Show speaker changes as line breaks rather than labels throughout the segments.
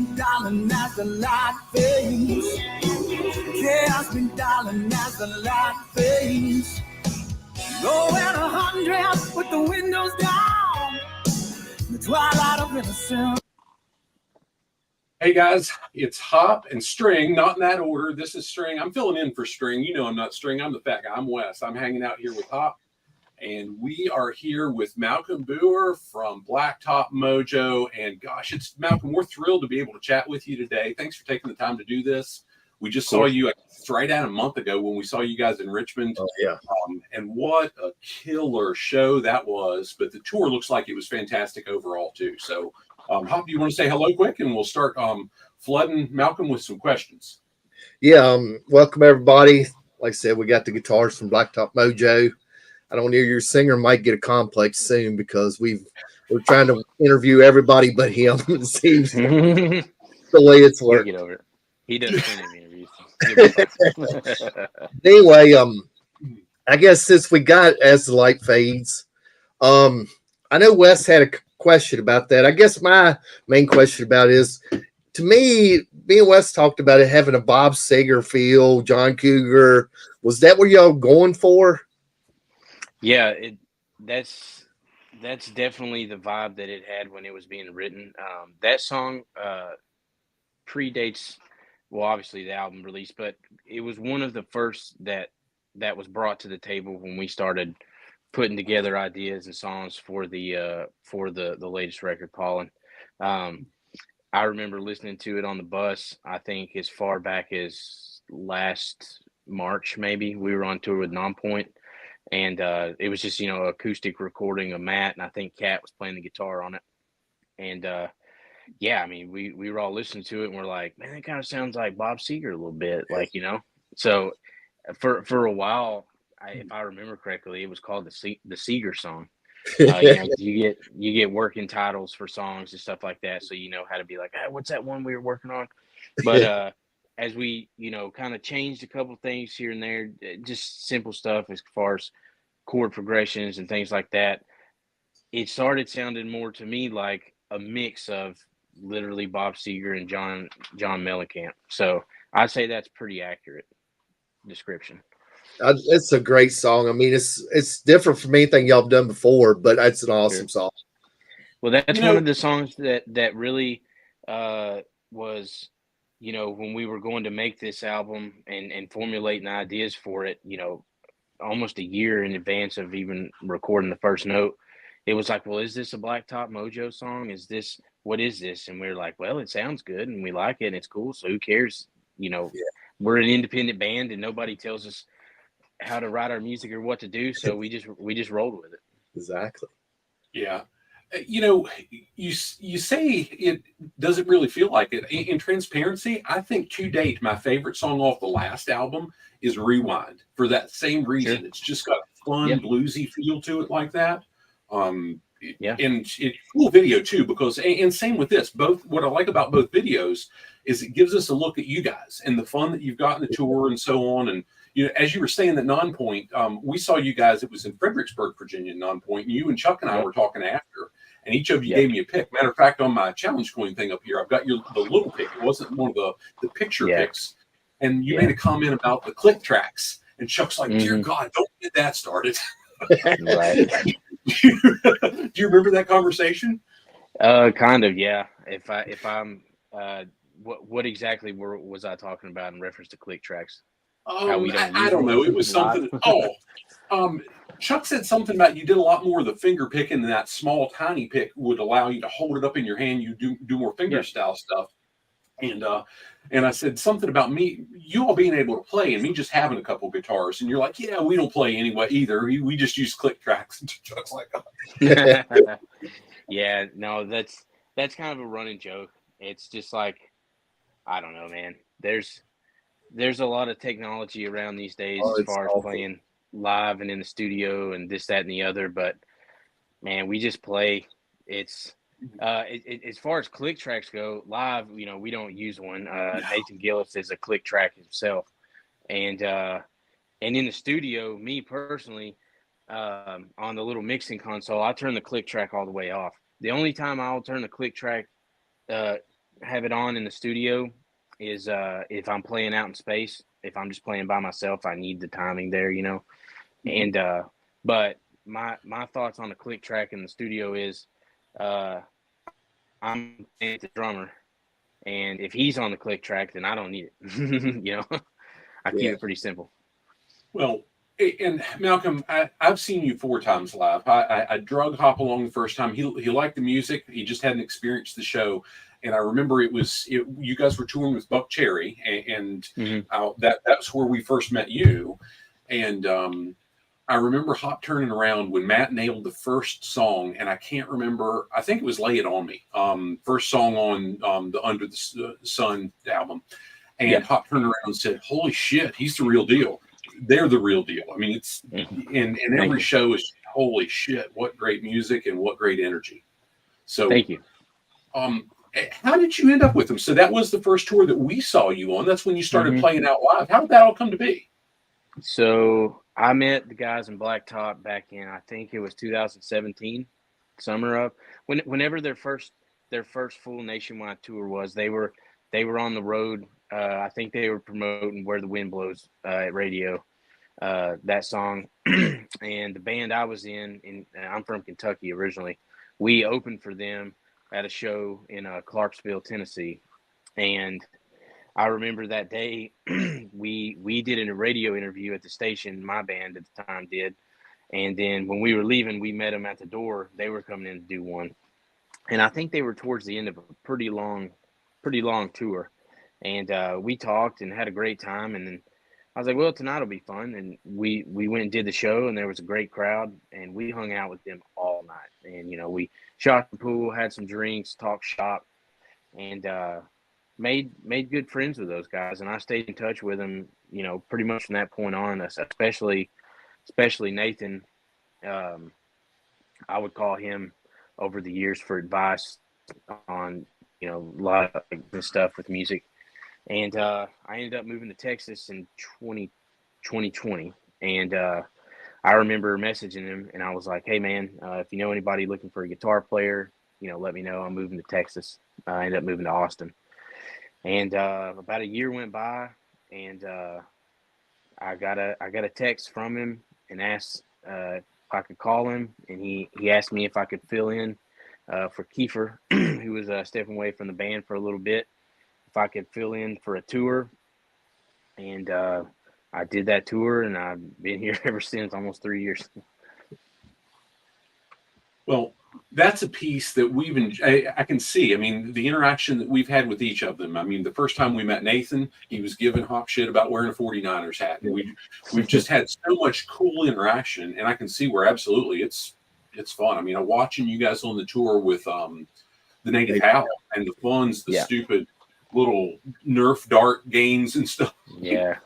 been darling as the light fades. Chaos been darling as the light fades. Low at 100 with the windows down. The twilight of innocence.
Hey guys, it's Hop and String, not in that order. This is String. I'm filling in for String. You know I'm not String. I'm the fat guy. I'm Wes. I'm hanging out here with Hop. And we are here with Malcolm Booher from Blacktop Mojo. And gosh, it's Malcolm, we're thrilled to be able to chat with you today. Thanks for taking the time to do this. We just saw you right at a month ago when we saw you guys in Richmond.
Oh, yeah.
And what a killer show that was. But the tour looks like it was fantastic overall, too. So, Hop, do you want to say hello quick? And we'll start flooding Malcolm with some questions.
Yeah, welcome, everybody. Like I said, we got the guitars from Blacktop Mojo. I don't know, your singer might get a complex soon because we're trying to interview everybody but him. It seems the way it's working.
Get over it. He doesn't do any interviews.
Anyway, I guess since we got As the Light Fades, I know Wes had a question about that. I guess my main question about it is, to me, me and Wes talked about it having a Bob Seger feel, John Cougar. Was that what y'all going for?
Yeah, that's definitely the vibe that it had when it was being written. That song predates, well, obviously the album release, but it was one of the first that was brought to the table when we started putting together ideas and songs for the latest record, Pollen. I remember listening to it on the bus. I think as far back as last March, maybe we were on tour with Nonpoint. And it was just, acoustic recording of Matt, and I think Kat was playing the guitar on it. And yeah, I mean, we were all listening to it, and we're like, man, that kind of sounds like Bob Seger a little bit, So for a while, if I remember correctly, it was called the Seger song. You get working titles for songs and stuff like that, so you know how to be like, hey, what's that one we were working on? But as we, kind of changed a couple things here and there, just simple stuff as far as chord progressions and things like that, it started sounding more to me like a mix of literally Bob Seger and John Mellencamp. So I'd say that's pretty accurate description.
It's a great song. I mean, it's different from anything y'all have done before, but it's an awesome song.
Well, that's one of the songs that really was, when we were going to make this album and formulating ideas for it, almost a year in advance of even recording the first note, it was like, well, is this a Blacktop Mojo song? What is this? And we're like, well, it sounds good and we like it and it's cool. So who cares? We're an independent band and nobody tells us how to write our music or what to do. So we just rolled with it.
Exactly.
Yeah. You say it doesn't really feel like it. In transparency, I think to date, my favorite song off the last album is Rewind for that same reason. Sure. It's just got a fun, bluesy feel to it like that. And it's cool video too, because, and same with this, both, what I like about both videos is it gives us a look at you guys and the fun that you've got in the tour and so on. And, as you were saying that Nonpoint, we saw you guys, it was in Fredericksburg, Virginia, Nonpoint, and you and Chuck and I were talking after, and each of you gave me a pick. Matter of fact, on my challenge coin thing up here, I've got the little pick. It wasn't one of the picture picks. And you made a comment about the click tracks. And Chuck's like, dear God, don't get that started.
Right.
Do you remember that conversation?
Kind of, yeah. If I'm what exactly was I talking about in reference to click tracks?
I don't know. It was something. Chuck said something about you did a lot more of the finger picking, and that small, tiny pick would allow you to hold it up in your hand. You do more finger style stuff. And I said something about you all being able to play, and me just having a couple guitars. And you're like, yeah, we don't play anyway either. We just use click tracks. And Chuck's like, oh.
Yeah, no, that's kind of a running joke. It's just like, I don't know, man. There's a lot of technology around these days as far as playing live and in the studio and this, that, and the other. But man, we just play. It's as far as click tracks go, live, we don't use one. Nathan Gillis is a click track himself, and in the studio, me personally, on the little mixing console, I turn the click track all the way off. The only time I'll turn the click track have it on in the studio is if I'm playing out in space. If I'm just playing by myself, I need the timing there, you know. And but my thoughts on the click track in the studio is I'm the drummer, and if he's on the click track, then I don't need it. You know, I keep it pretty simple.
Well, and Malcolm, I've seen you 4 times live. I drug hop along the first time. He liked the music. He just hadn't experienced the show. And I remember you guys were touring with Buck Cherry, and that's where we first met you. And I remember Hop turning around when Matt nailed the first song, and I can't remember. I think it was "Lay It On Me," first song on the Under the Sun album. And Hop turned around and said, "Holy shit, he's the real deal. They're the real deal." I mean, it's and every show is holy shit, what great music and what great energy. So
thank you.
How did you end up with them? So that was the first tour that we saw you on. That's when you started playing out live. How did that all come to be?
So I met the guys in Blacktop back in, I think it was 2017, summer of whenever their first full nationwide tour was. They were on the road. I think they were promoting "Where the Wind Blows" at radio, that song. And the band I was in, I'm from Kentucky originally. We opened for them at a show in Clarksville, Tennessee. And I remember that day we did a radio interview at the station, my band at the time did. And then when we were leaving, we met them at the door. They were coming in to do one. And I think they were towards the end of a pretty long tour. And we talked and had a great time. And then I was like, well, tonight will be fun. And we went and did the show, and there was a great crowd, and we hung out with them all night. And, you know, we shot the pool, had some drinks, talked shop, and made good friends with those guys. And I stayed in touch with them, you know, pretty much from that point on, especially Nathan. I would call him over the years for advice on, you know, a lot of good stuff with music. And I ended up moving to Texas in 2020. And I remember messaging him, and I was like, hey, man, if you know anybody looking for a guitar player, you know, let me know. I'm moving to Texas. I ended up moving to Austin. And about a year went by, and I got a text from him and asked if I could call him. And he asked me if I could fill in for Kiefer, who was stepping away from the band for a little bit, if I could fill in for a tour. And I did that tour, and I've been here ever since, almost 3 years.
Well, that's a piece that I can see. I mean, the interaction that we've had with each of them. I mean, the first time we met Nathan, he was giving Hop shit about wearing a 49ers hat. And we've just had so much cool interaction, and I can see where absolutely it's fun. I mean, I'm watching you guys on the tour with the Naked Howl and the Funds, the stupid little Nerf dart games and stuff.
Yeah.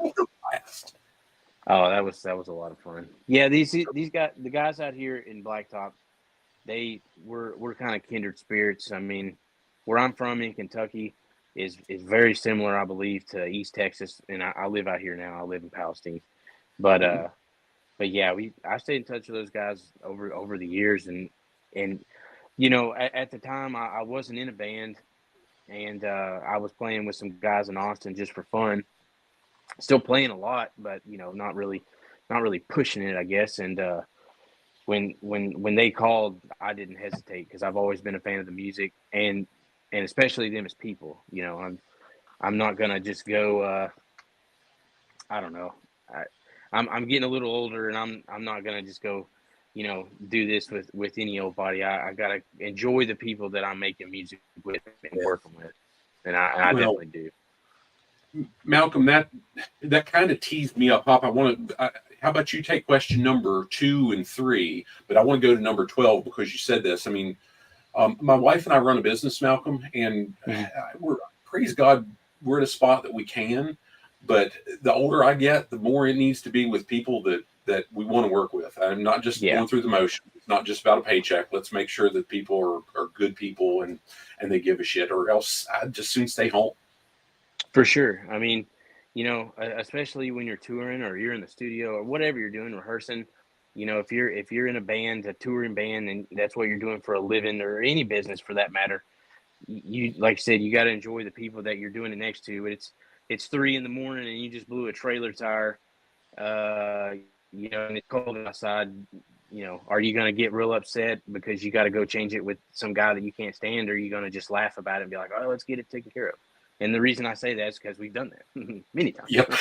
Oh, that was a lot of fun. Yeah, these guys, the guys out here in Blacktop, we're kind of kindred spirits. I mean, where I'm from in Kentucky is very similar, I believe, to East Texas, and I live out here now. I live in Palestine, but yeah, I stayed in touch with those guys over the years, and you know, at the time I wasn't in a band, and I was playing with some guys in Austin just for fun. Still playing a lot, but you know, not really pushing it, I guess. And when they called, I didn't hesitate, because I've always been a fan of the music, and especially them as people. You know, I'm not gonna just go. I don't know. I'm getting a little older, and I'm not gonna just go, you know, do this with any old body. I gotta enjoy the people that I'm making music with and working with, and I definitely do.
Malcolm, that kind of teased me up, Pop. How about you take question number 2 and 3, but I want to go to number 12 because you said this. I mean, my wife and I run a business, Malcolm, and praise God, we're at a spot that we can. But the older I get, the more it needs to be with people that we want to work with. I'm not just going through the motion. It's not just about a paycheck. Let's make sure that people are good people and they give a shit, or else I'd just soon stay home.
For sure. I mean, you know, especially when you're touring or you're in the studio or whatever you're doing, rehearsing, you know, if you're in a band, a touring band, and that's what you're doing for a living, or any business for that matter, you like I said, you got to enjoy the people that you're doing it next to. It's 3 a.m. and you just blew a trailer tire, and it's cold outside. Are you going to get real upset because you got to go change it with some guy that you can't stand, or are you going to just laugh about it and be like, oh, let's get it taken care of? And the reason I say that is because we've done that many times.
Yep.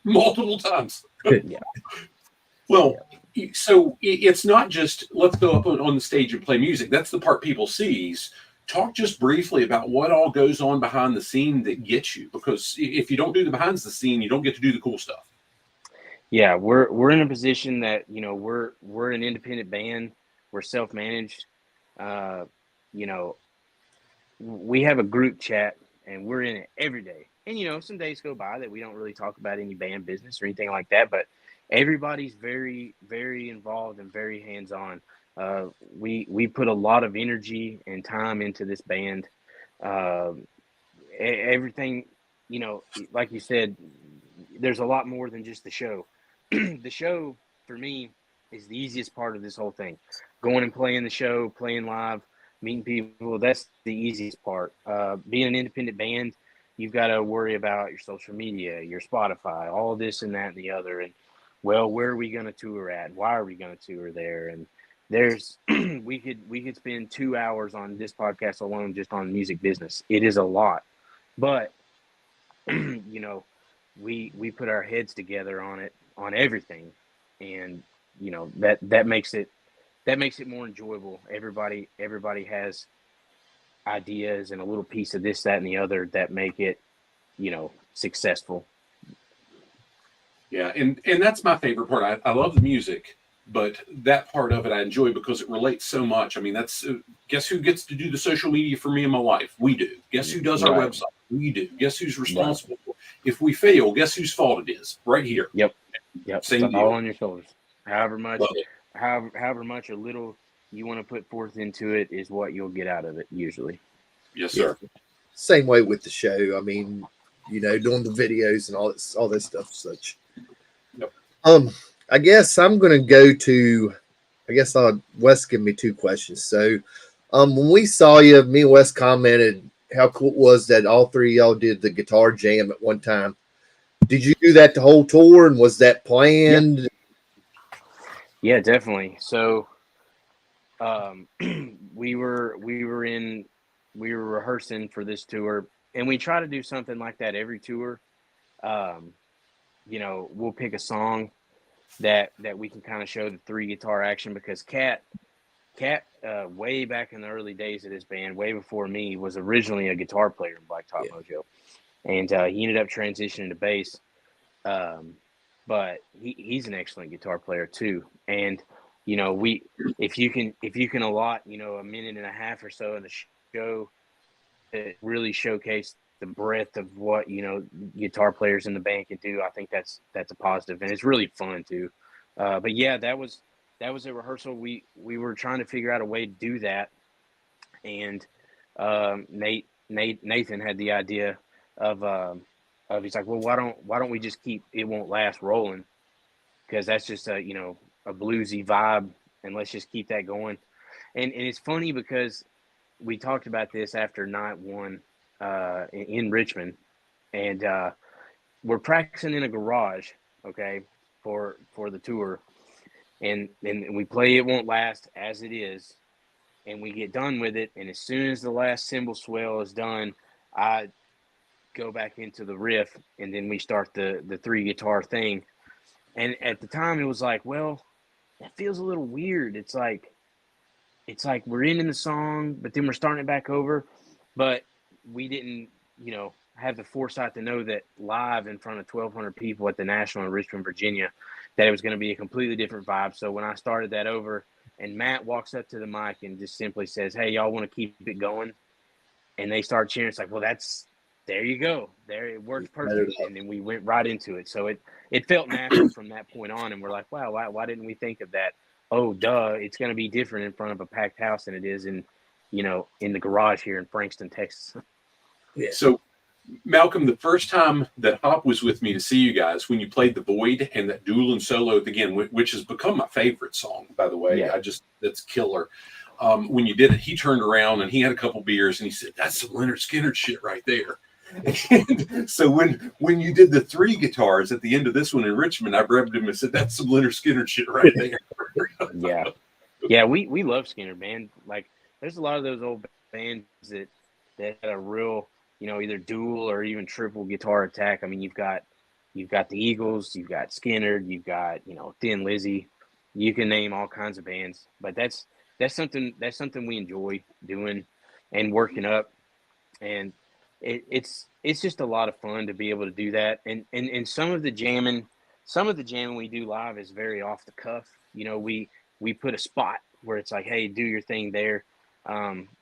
Multiple times.
Yeah.
Well, so it's not just let's go up on the stage and play music. That's the part people sees. Talk just briefly about what all goes on behind the scene that gets you, because if you don't do the behind the scene, you don't get to do the cool stuff.
Yeah, we're in a position that we're an independent band. We're self-managed. We have a group chat and we're in it every day. And some days go by that we don't really talk about any band business or anything like that, but everybody's very, very involved and very hands-on. We put a lot of energy and time into this band. Everything, like you said, there's a lot more than just the show. The show for me is the easiest part of this whole thing. Going and playing the show, playing live, meeting people, that's the easiest part. Being an independent band, you've got to worry about your social media, your Spotify, all this and that and the other. And where are we going to tour at? Why are we going to tour there? And there's we could spend 2 hours on this podcast alone just on music business. It is a lot, but we put our heads together on everything, and that makes it more enjoyable. Everybody has ideas and a little piece of this, that, and the other that make it successful.
Yeah, and that's my favorite part. I love the music, but that part of it I enjoy because it relates so much. I mean, that's guess who gets to do the social media for me and my wife? We do. Guess who does our website? We do. Guess who's responsible for it? If we fail, guess whose fault it is? Right here.
Yep.
Same
it's
deal.
all on your shoulders. However much or little you want to put forth into it is what you'll get out of it usually.
Yes, sir.
Yeah. Same way with the show. I mean, doing the videos and all this stuff, such.
Yep.
I guess I'm gonna go to. Wes give me 2 questions. So, when we saw you, me and Wes commented how cool it was that all 3 of y'all did the guitar jam at one time. Did you do that the whole tour, and was that planned?
Yeah, definitely. So, we were rehearsing for this tour, and we try to do something like that every tour. We'll pick a song that we can kind of show the 3 guitar action, because Cat, way back in the early days of this band, way before me, was originally a guitar player in Blacktop Mojo, and he ended up transitioning to bass. But he's an excellent guitar player too. And if you can allot a minute and a half or so in the show to really showcase the breadth of what guitar players in the band can do, I think that's a positive, and it's really fun too. But yeah, that was a rehearsal. We were trying to figure out a way to do that, and Nathan had the idea of he's like, well, why don't we just keep It Won't Last rolling, because that's just a bluesy vibe, and let's just keep that going. And it's funny because we talked about this after night 1 in Richmond, and we're practicing in a garage, okay, for the tour, and we play It Won't Last as it is, and we get done with it, and as soon as the last cymbal swell is done, I go back into the riff, and then we start the 3 guitar thing. And at the time it was like, well, that feels a little weird. It's like we're ending the song, but then we're starting it back over. But we didn't, have the foresight to know that live in front of 1,200 people at the National in Richmond, Virginia, that it was going to be a completely different vibe. So when I started that over, and Matt walks up to the mic and just simply says, hey, y'all want to keep it going? And they start cheering. It's like, well, there you go. There, it worked perfect. And then we went right into it. So it felt natural from that point on. And we're like, wow, why didn't we think of that? Oh, duh, it's going to be different in front of a packed house than it is in the garage here in Frankston, Texas.
Yeah.
So, Malcolm, the first time that Hop was with me to see you guys, when you played The Void and that dueling solo at the end, which has become my favorite song, by the way.
Yeah.
That's killer. when you did it, he turned around and he had a couple beers and he said, "That's some Leonard Skinner shit right there." And so when you did the 3 guitars at the end of this one in Richmond, I grabbed him and said, "That's some Leonard Skinner shit right there."
Yeah, we love Skinner, man. Like, there's a lot of those old bands that had a real, either dual or even triple guitar attack. I mean, you've got the Eagles, you've got Skinner, you've got Thin Lizzy. You can name all kinds of bands, but that's something we enjoy doing and working up, and it's just a lot of fun to be able to do that. And some of the jamming we do live is very off the cuff. We put a spot where it's like, hey, do your thing there.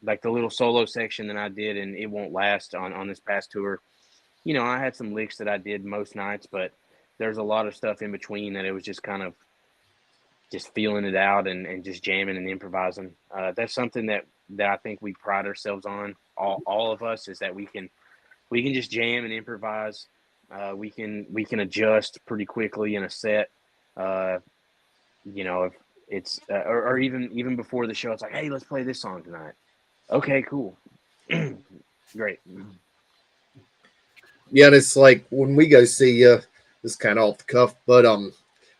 Like the little solo section that I did, and It Won't Last on this past tour. I had some licks that I did most nights, but there's a lot of stuff in between that it was just kind of just feeling it out and just jamming and improvising. That's something that I think we pride ourselves on, all of us, is that we can just jam and improvise. We can adjust pretty quickly in a set. If it's or even before the show, it's like, hey, let's play this song tonight. Okay, cool. Great.
Yeah, and it's like when we go see this kind of off the cuff, but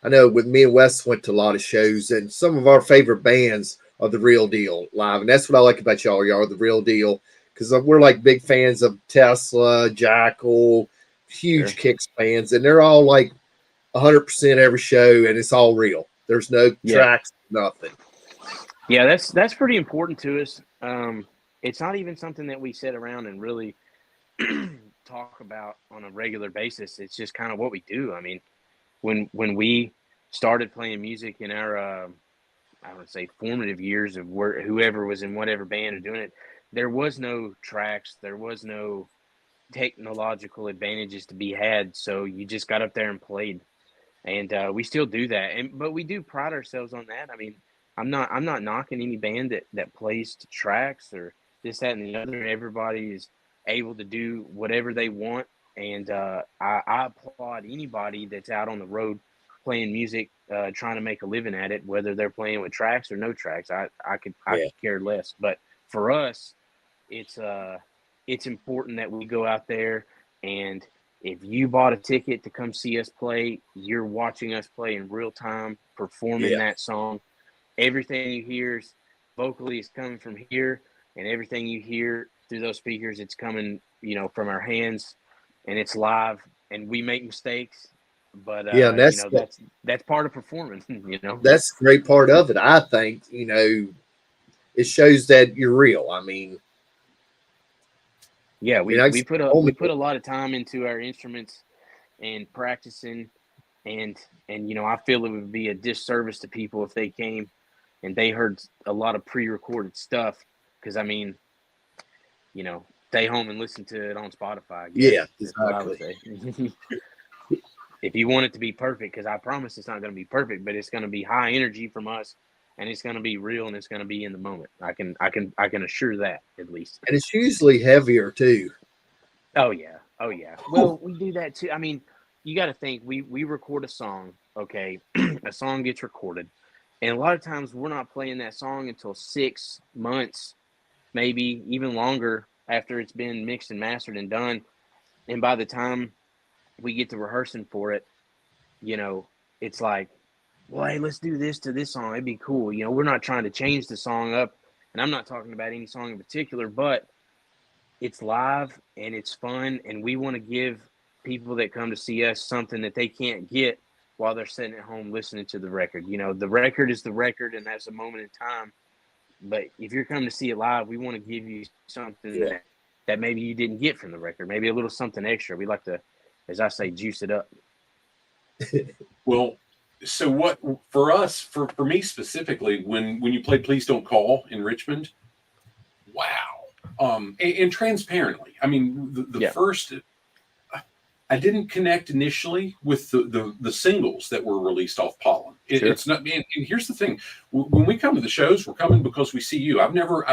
I know with me and Wes went to a lot of shows, and some of our favorite bands are the real deal live, and that's what I like about y'all. Y'all are the real deal, because we're like big fans of Tesla, Jackal, huge Kicks fans, and they're all like 100% every show, and it's all real. There's no tracks, nothing.
Yeah, that's pretty important to us. It's not even something that we sit around and really talk about on a regular basis. It's just kind of what we do. I mean, when we started playing music in our I would say formative years of whoever was in whatever band or doing it, there was no tracks, there was no technological advantages to be had, so you just got up there and played. And we still do that, but we do pride ourselves on that. I mean, I'm not knocking any band that plays to tracks or this, that, and the other. Everybody is able to do whatever they want, and I applaud anybody that's out on the road playing music, trying to make a living at it, whether they're playing with tracks or no tracks. I could care less. But for us, it's important that we go out there, and if you bought a ticket to come see us play, you're watching us play in real time, performing that song. Everything you hear is vocally is coming from here, and everything you hear through those speakers, it's coming, from our hands, and it's live. And we make mistakes, but that's part of performing.
That's the great part of it. I think it shows that you're real. I mean.
Yeah, we put a lot of time into our instruments and practicing, and I feel it would be a disservice to people if they came and they heard a lot of pre-recorded stuff, because I mean, stay home and listen to it on Spotify.
Yeah, exactly.
If you want it to be perfect, because I promise it's not going to be perfect, but it's going to be high energy from us. And it's going to be real, and it's going to be in the moment. I can assure that, at least.
And it's usually heavier too.
Oh yeah. Well, we do that too. I mean, you got to think, we record a song. Okay, a song gets recorded, and a lot of times we're not playing that song until 6 months, maybe even longer, after it's been mixed and mastered and done. And by the time we get to rehearsing for it, it's like, well, hey, let's do this to this song. It'd be cool. We're not trying to change the song up, and I'm not talking about any song in particular, but it's live and it's fun, and we want to give people that come to see us something that they can't get while they're sitting at home listening to the record. The record is the record, and that's a moment in time. But if you're coming to see it live, we want to give you something that maybe you didn't get from the record, maybe a little something extra. We like to, as I say, juice it up.
Well, so what for us, for me specifically, when you played Please Don't Call in Richmond, wow. And transparently, I mean, the first, I didn't connect initially with the singles that were released off Pollen. It's not, and here's the thing: when we come to the shows, we're coming because we see you. I've never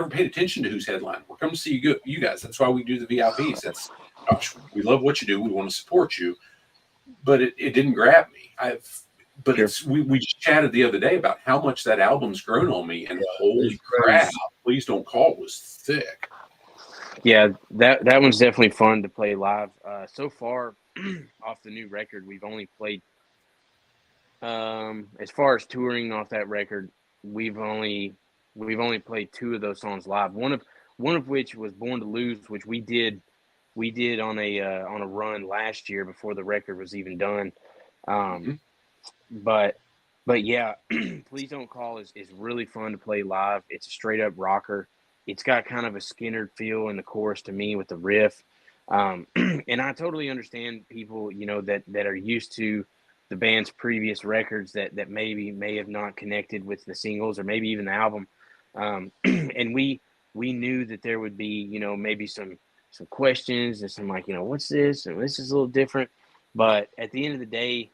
paid attention to who's headlining. We're coming to see you guys. That's why we do the VIPs. We love what you do. We want to support you. But it didn't grab me. but
Sure.
we just chatted the other day about how much that album's grown on me, and holy
it's crazy.
crap, Please Don't Call was thick.
Yeah, that one's definitely fun to play live. So far, off the new record, we've only played. As far as touring off that record, we've only played 2 of those songs live. One of which was Born to Lose, which we did on a run last year before the record was even done. But yeah, Please Don't Call is really fun to play live. It's a straight up rocker. It's got kind of a Skinner feel in the chorus to me with the riff. And I totally understand people, that are used to the band's previous records that may have not connected with the singles or maybe even the album. And we knew that there would be, maybe some questions and some like, what's this? And this is a little different. But at the end of the day,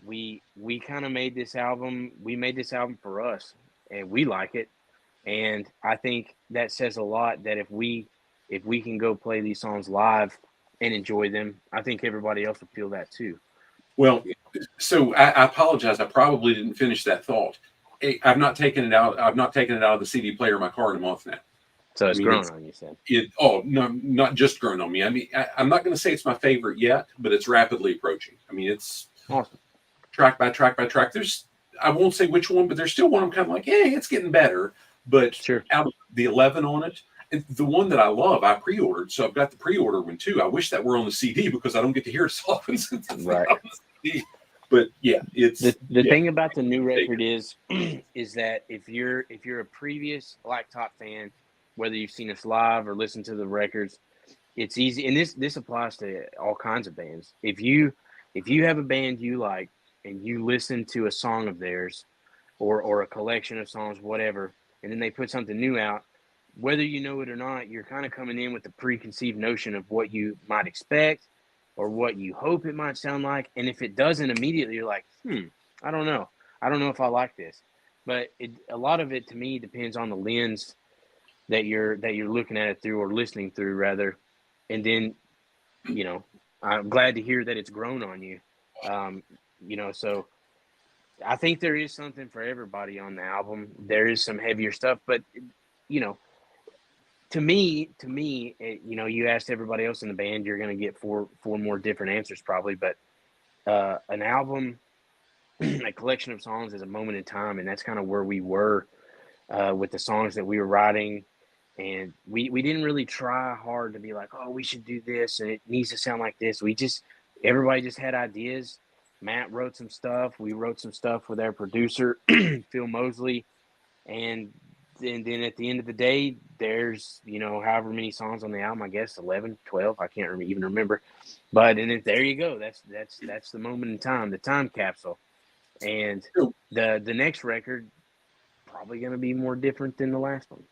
we kind of made this album. We made this album for us, and we like it. And I think that says a lot that if we can go play these songs live and enjoy them, I think everybody else will feel that too.
Well, so I apologize. I probably didn't finish that thought. I've not taken it out. I've not taken it out of the CD player in my car in a month now.
So it's grown on you, said.
No, not just grown on me. I mean, I'm not going to say it's my favorite yet, but it's rapidly approaching. I mean, it's
awesome.
Track by track by track. I won't say which one, but there's still one I'm kind of like, hey, it's getting better. But
sure,
out of the 11 on it, the one that I love, I pre-ordered. So I've got the pre-order one too. I wish that were on the CD because I don't get to hear it so often since it's
right.
on the CD. But yeah, it's
the thing about the new record is that if you're a previous Blacktop fan, whether you've seen us live or listened to the records, it's easy. And this applies to all kinds of bands. If you have a band you like and you listen to a song of theirs or a collection of songs, whatever, and then they put something new out, whether you know it or not, you're kind of coming in with the preconceived notion of what you might expect or what you hope it might sound like. And if it doesn't, immediately you're like, I don't know. I don't know if I like this. But a lot of it to me depends on the lens that you're looking at it through or listening through rather. And then, I'm glad to hear that it's grown on you. So I think there is something for everybody on the album. There is some heavier stuff, but to me, you asked everybody else in the band, you're going to get four more different answers probably, but an album, a collection of songs is a moment in time, and that's kind of where we were with the songs that we were writing. And we didn't really try hard to be like, oh, we should do this, and it needs to sound like this. Everybody just had ideas. Matt wrote some stuff. We wrote some stuff with our producer, Phil Mosley. And then at the end of the day, there's, however many songs on the album, I guess 11, 12, I can't even remember. But there you go. That's the moment in time, the time capsule. And the next record probably going to be more different than the last one,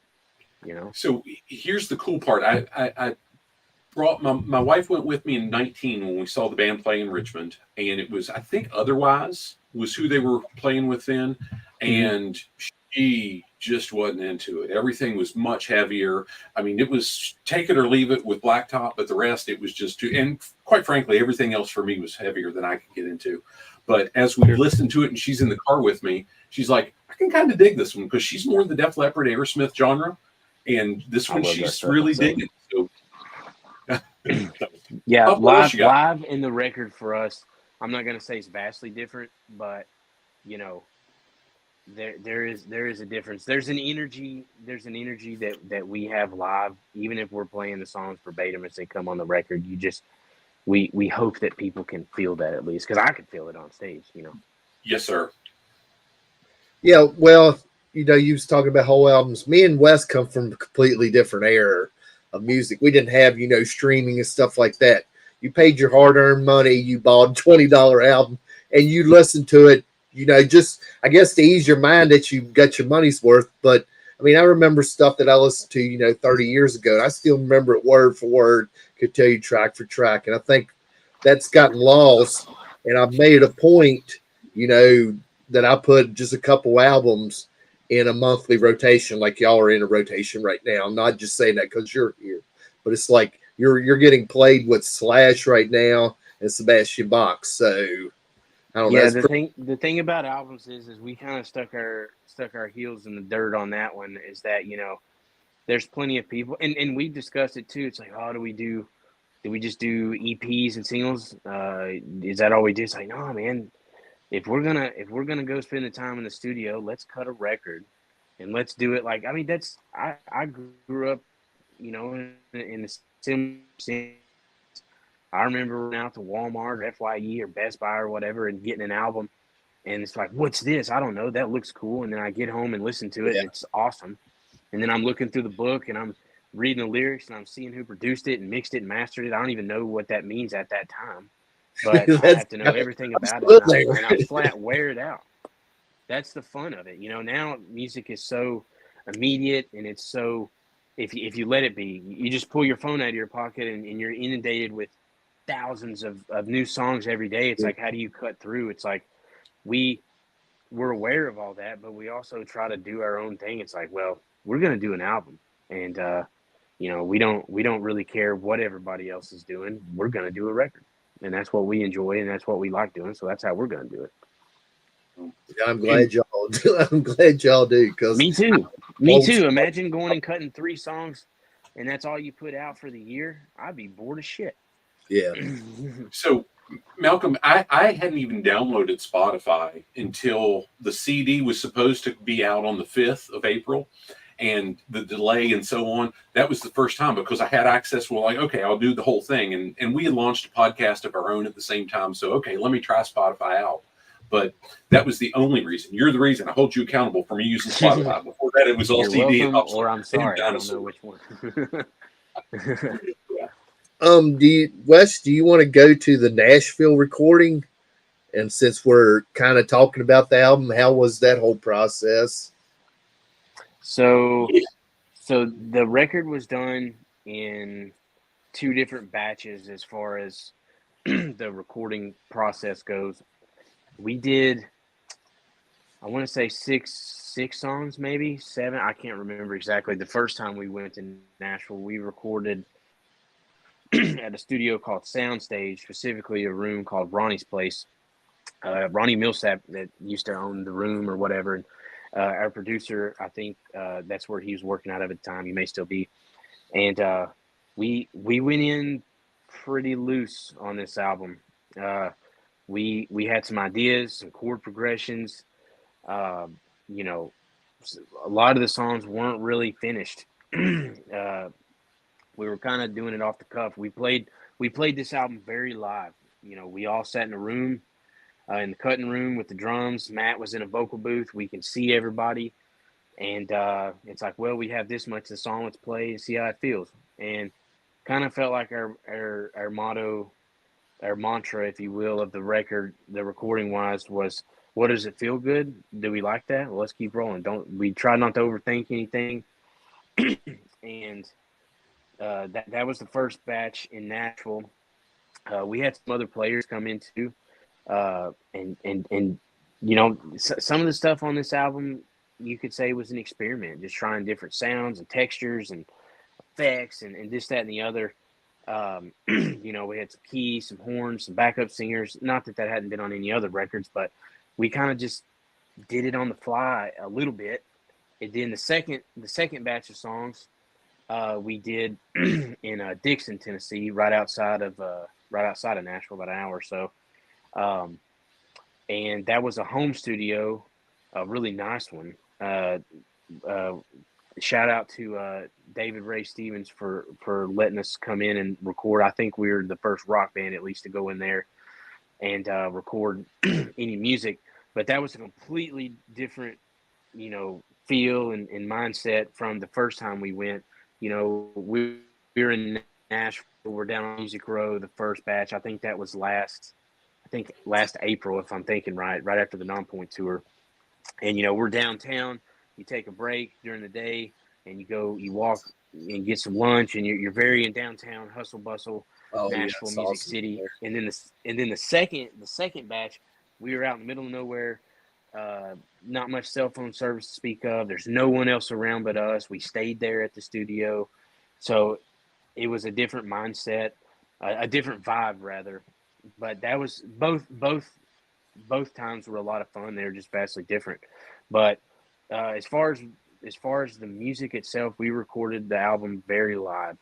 So here's the cool part. I brought my wife went with me in 19 when we saw the band play in Richmond, and it was, I think, Otherwise was who they were playing with then, and she just wasn't into it. Everything was much heavier. I mean, it was take it or leave it with Blacktop, but the rest it was just too. And quite frankly, everything else for me was heavier than I could get into. But as we listened to it, and she's in the car with me, she's like, I can kind of dig this one because she's more in the Def Leppard, Aerosmith genre, and this one she's really digging. So.
Yeah, live in the record for us, I'm not going to say it's vastly different, but there is a difference. There's an energy that we have live, even if we're playing the songs verbatim as they come on the record. We hope that people can feel that at least, because I could feel it on stage.
Yes, sir.
Yeah, well, you was talking about whole albums. Me and Wes come from a completely different era of music. We didn't have, streaming and stuff like that. You paid your hard-earned money. You bought a $20 album, and you listened to it, just, I guess, to ease your mind that you got your money's worth. But, I mean, I remember stuff that I listened to, 30 years ago, and I still remember it word for word, could tell you track for track. And I think that's gotten lost, and I've made it a point, that I put just a couple albums in a monthly rotation, like y'all are in a rotation right now. I'm not just saying that because you're here, but it's like you're getting played with Slash right now and Sebastian Bach. So I don't know.
Yeah,
It's
the thing about albums is we kind of stuck our heels in the dirt on that one. Is that there's plenty of people, and we discussed it too. It's like, oh, do we just do EPs and singles? Is that all we do? It's like, no, man. If we're gonna go spend the time in the studio, let's cut a record, and let's do it. Like, I mean, I grew up, in the sim. I remember running out to Walmart or FYE or Best Buy or whatever and getting an album, and it's like, what's this? I don't know. That looks cool, and then I get home and listen to it, and it's awesome. And then I'm looking through the book and I'm reading the lyrics and I'm seeing who produced it and mixed it and mastered it. I don't even know what that means at that time, but I have to know everything about it, and I flat wear it out. That's the fun of it. Now music is so immediate, and it's so, if you let it be, you just pull your phone out of your pocket and you're inundated with thousands of new songs every day. It's like, how do you cut through? It's like we're aware of all that, but we also try to do our own thing. It's like, well, we're going to do an album, and we don't really care what everybody else is doing. We're going to do a record, and that's what we enjoy, and that's what we like doing. So that's how we're going to do it.
I'm glad y'all do. I'm glad y'all do. Because
me too. Imagine going and cutting 3 songs, and that's all you put out for the year. I'd be bored as shit.
Yeah.
So, Malcolm, I hadn't even downloaded Spotify until the CD was supposed to be out on the 5th of April, and the delay and so on. That was the first time, because I had access. Well, like, okay, I'll do the whole thing. And we had launched a podcast of our own at the same time. So, okay, let me try Spotify out. But that was the only reason. You're the reason. I hold you accountable for me using Spotify. Before that, it was all
You're
CD.
welcome, or I'm sorry. I don't know which one.
Wes, do you want to go to the Nashville recording? And since we're kind of talking about the album, how was that whole process?
So the record was done in 2 different batches as far as the recording process goes. We did, I want to say six songs, maybe 7. I can't remember exactly. The first time we went to Nashville, we recorded at a studio called Soundstage, specifically a room called Ronnie's Place. Ronnie Millsap, that used to own the room or whatever. And our producer, I think that's where he was working out of at the time. He may still be. And we went in pretty loose on this album. We had some ideas, some chord progressions. A lot of the songs weren't really finished. We were kind of doing it off the cuff. We played this album very live. We all sat in a room, in the cutting room with the drums. Matt was in a vocal booth. We can see everybody. And it's like, well, we have this much of the song. Let's play and see how it feels. And kind of felt like our motto, our mantra, if you will, of the record, the recording wise, was, what does it feel good? Do we like that? Well, let's keep rolling. We try not to overthink anything. And that was the first batch in Nashville. We had some other players come in too. And some of the stuff on this album, you could say, was an experiment, just trying different sounds and textures and effects and this, that, and the other. We had some keys, some horns, some backup singers. Not that hadn't been on any other records, but we kind of just did it on the fly a little bit. And then the second batch of songs, we did in Dixon, Tennessee, right outside of Nashville, about an hour or so. And that was a home studio, a really nice one. Shout out to David Ray Stevens for letting us come in and record. I think we were the first rock band, at least, to go in there and record any music. But that was a completely different, feel and mindset from the first time we went. We were in Nashville. We're down on Music Row, the first batch. I think that was last April, if I'm thinking right after the Non-Point tour. And, we're downtown. You take a break during the day and you walk and get some lunch, and you're very in downtown hustle bustle, Nashville, Music
awesome.
City. And then the second batch, we were out in the middle of nowhere. Not much cell phone service to speak of. There's no one else around but us. We stayed there at the studio. So it was a different mindset, a different vibe rather. But that was both both times were a lot of fun. They were just vastly different. But as far as the music itself, we recorded the album very live.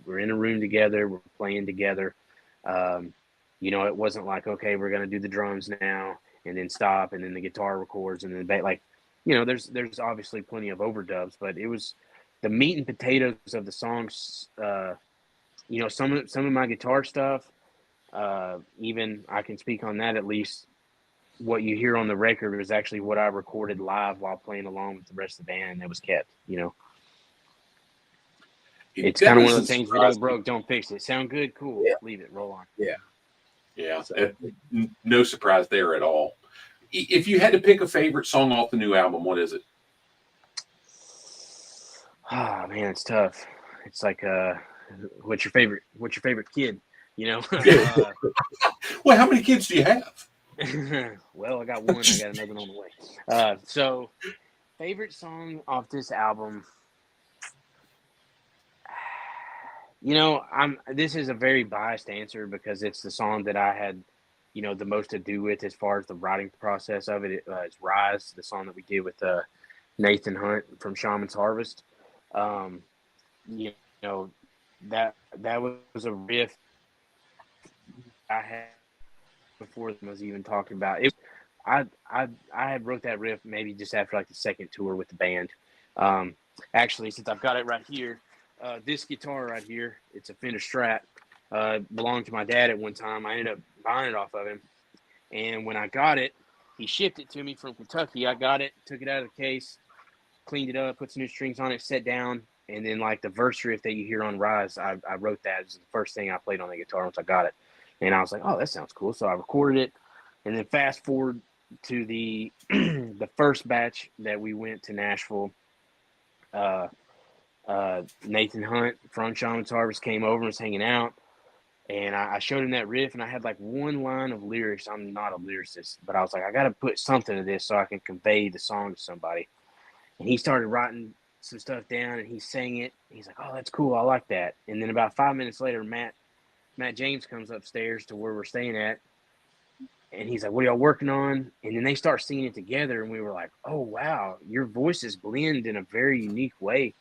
We're in a room together. We're playing together. It wasn't like, okay, we're going to do the drums now and then stop and then the guitar records and then there's obviously plenty of overdubs, but it was the meat and potatoes of the songs. Some of my guitar stuff, even I can speak on that at least. What you hear on the record is actually what I recorded live while playing along with the rest of the band, and it was kept. It's kind of one of those things: if it ain't broke, don't fix it. Sound good, cool, leave it, roll on.
Yeah. No surprise there at all. If you had to pick a favorite song off the new album, what is it?
Oh man, it's tough. It's like, what's your favorite kid?
Well, how many kids do you have?
Well, I got one. I got another one on the way. So favorite song off this album. This is a very biased answer because it's the song that I had, the most to do with as far as the writing process of it. It's Rise, the song that we did with Nathan Hunt from Shaman's Harvest. That was a riff I had before I was even talking about it. I had wrote that riff maybe just after like the second tour with the band. Actually, since I've got it right here, this guitar right here, it's a Fender Strat. Belonged to my dad at one time. I ended up buying it off of him, and when I got it, he shipped it to me from Kentucky. I got it, took it out of the case, cleaned it up, put some new strings on it, set down, and then like the verse riff that you hear on Rise, I wrote that. It was the first thing I played on the guitar once I got it. And I was like, oh, that sounds cool. So I recorded it. And then fast forward to the the first batch that we went to Nashville. Nathan Hunt from Shaman's Harvest came over and was hanging out. And I showed him that riff, and I had like one line of lyrics. I'm not a lyricist, but I was like, I got to put something to this so I can convey the song to somebody. And he started writing some stuff down, and he sang it. He's like, oh, that's cool. I like that. And then about 5 minutes later, Matt James comes upstairs to where we're staying at, and he's like, what are y'all working on? And then they start singing it together, and we were like, oh, wow, your voices blend in a very unique way.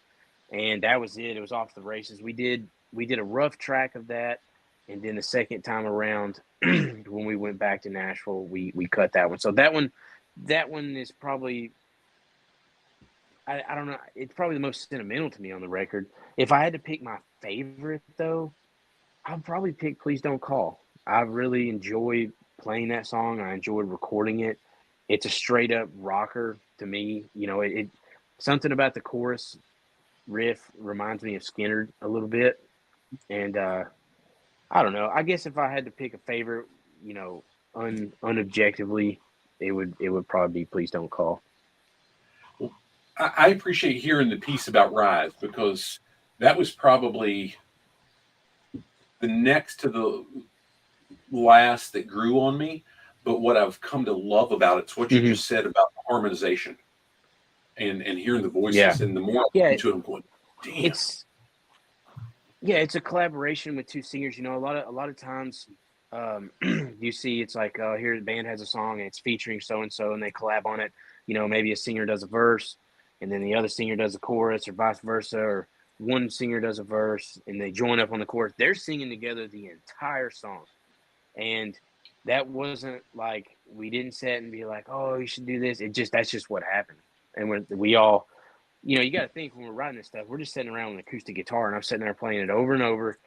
And that was it. It was off the races. We did a rough track of that, and then the second time around, when we went back to Nashville, we cut that one. So that one is probably, I don't know, it's probably the most sentimental to me on the record. If I had to pick my favorite, though, I'd probably pick Please Don't Call. I really enjoy playing that song. I enjoyed recording it. It's a straight up rocker to me. It something about the chorus riff reminds me of Skynyrd a little bit. And I don't know. I guess if I had to pick a favorite, unobjectively, it would probably be Please Don't Call.
Well, I appreciate hearing the piece about Rise because that was probably the next to the last that grew on me. But what I've come to love about it's what you just said about the harmonization and hearing the voices.
Yeah.
And the more I listen to it, I'm going, damn.
It's a collaboration with two singers. A lot of times you see it's like, here the band has a song and it's featuring so-and-so and they collab on it. Maybe a singer does a verse and then the other singer does a chorus or vice versa, or one singer does a verse and they join up on the chorus. They're singing together the entire song. And that wasn't like, we didn't sit and be like, oh, you should do this. That's just what happened. And we all, you got to think when we're writing this stuff, we're just sitting around with an acoustic guitar and I'm sitting there playing it over and over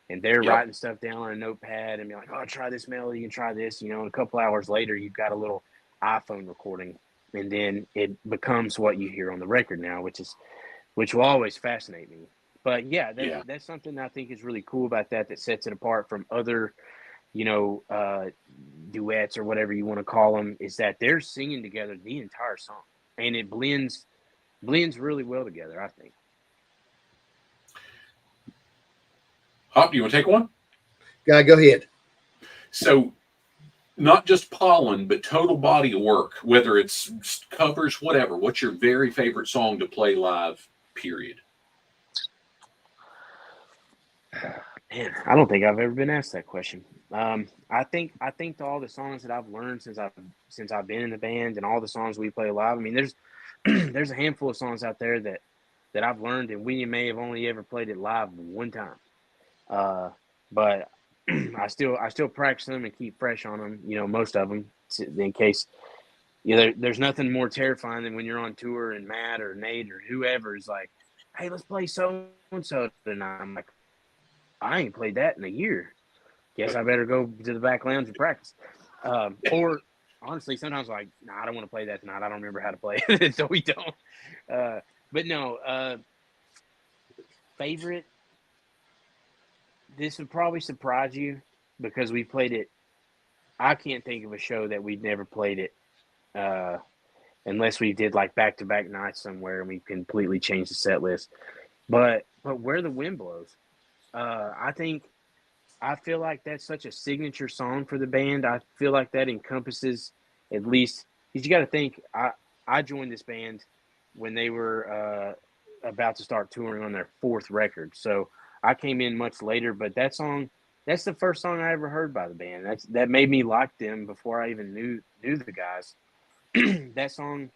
and they're writing stuff down on a notepad and be like, oh, try this melody and try this, and a couple hours later, you've got a little iPhone recording and then it becomes what you hear on the record now, which will always fascinate me. But that's something I think is really cool about that sets it apart from other, duets or whatever you want to call them, is that they're singing together the entire song and it blends really well together, I think.
Hop, do you want to take one?
Yeah, go ahead.
So not just Pollen, but total body of work, whether it's covers, whatever. What's your very favorite song to play live, period?
Man, I don't think I've ever been asked that question. I think to all the songs that I've learned since I've been in the band and all the songs we play live. I mean, there's there's a handful of songs out there that I've learned, and we may have only ever played it live one time. But I still practice them and keep fresh on them. You know, most of them in case. You know, there's nothing more terrifying than when you're on tour and Matt or Nate or whoever is like, "Hey, let's play so and so tonight." I'm like, I ain't played that in a year. Guess I better go to the back lounge and practice. Or honestly, sometimes like, nah, I don't want to play that tonight. I don't remember how to play it, so we don't. But no, favorite. This would probably surprise you because we played it. I can't think of a show that we'd never played it, unless we did like back-to-back nights somewhere and we completely changed the set list. But Where the Wind Blows. I feel like that's such a signature song for the band. I feel like that encompasses at least, because you got to think, I joined this band when they were about to start touring on their fourth record. So I came in much later, but that song, that's the first song I ever heard by the band. That made me like them before I even knew the guys. That song,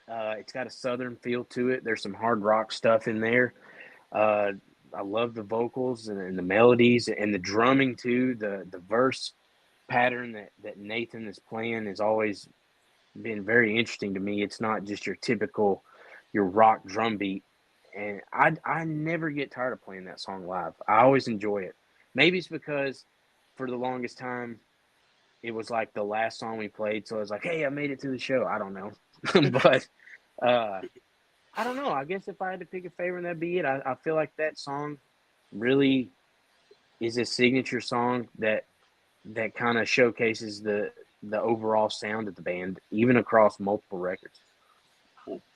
it's got a southern feel to it. There's some hard rock stuff in there. I love the vocals and the melodies and the drumming too. The verse pattern that Nathan is playing has always been very interesting to me. It's not just your rock drum beat. And I never get tired of playing that song live. I always enjoy it. Maybe it's because for the longest time it was like the last song we played, so I was like, hey, I made it to the show. I don't know. But I don't know. I guess if I had to pick a favorite, that'd be it. I feel like that song really is a signature song that kind of showcases the overall sound of the band, even across multiple records.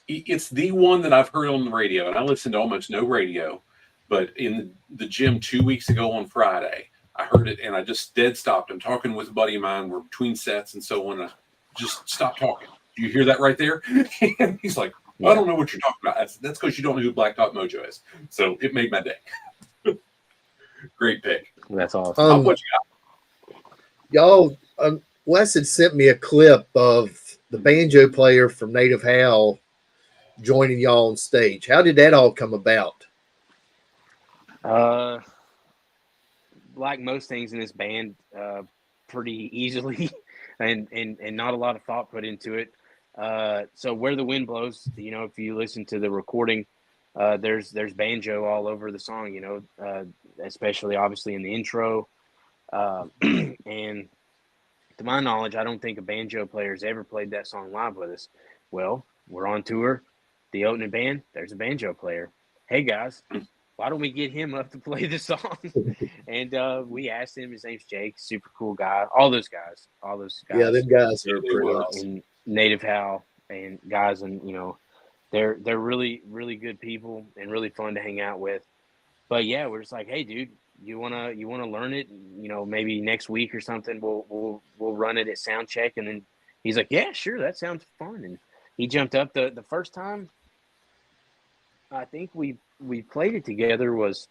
It's the one that I've heard on the radio, and I listen to almost no radio. But in the gym 2 weeks ago on Friday, I heard it, and I just dead stopped. I'm talking with a buddy of mine. We're between sets and so on. I just stopped talking. Do you hear that right there? And he's like, I don't know what you're talking about. That's because you don't know who Blacktop Mojo is. So it made my day. Great pick.
That's awesome.
What you got?
Y'all, Wes had sent me a clip of the banjo player from Native Howl joining y'all on stage. How did that all come about?
Like most things in this band, pretty easily, and not a lot of thought put into it. So Where the Wind Blows, you know, if you listen to the recording, there's banjo all over the song, you know, especially obviously in the intro. And to my knowledge, I don't think a banjo player has ever played that song live with us. Well, we're on tour, the Oatman Band, there's a banjo player. Hey guys, why don't we get him up to play the song? And we asked him. His name's Jake, super cool guy. All those guys.
Yeah, them guys are pretty awesome.
In Native Howl and guys, and you know, they're really really good people and really fun to hang out with. But yeah, we're just like, hey, dude, you wanna learn it? You know, maybe next week or something. We'll run it at sound check, and then he's like, yeah, sure, that sounds fun. And he jumped up the first time. I think we played it together was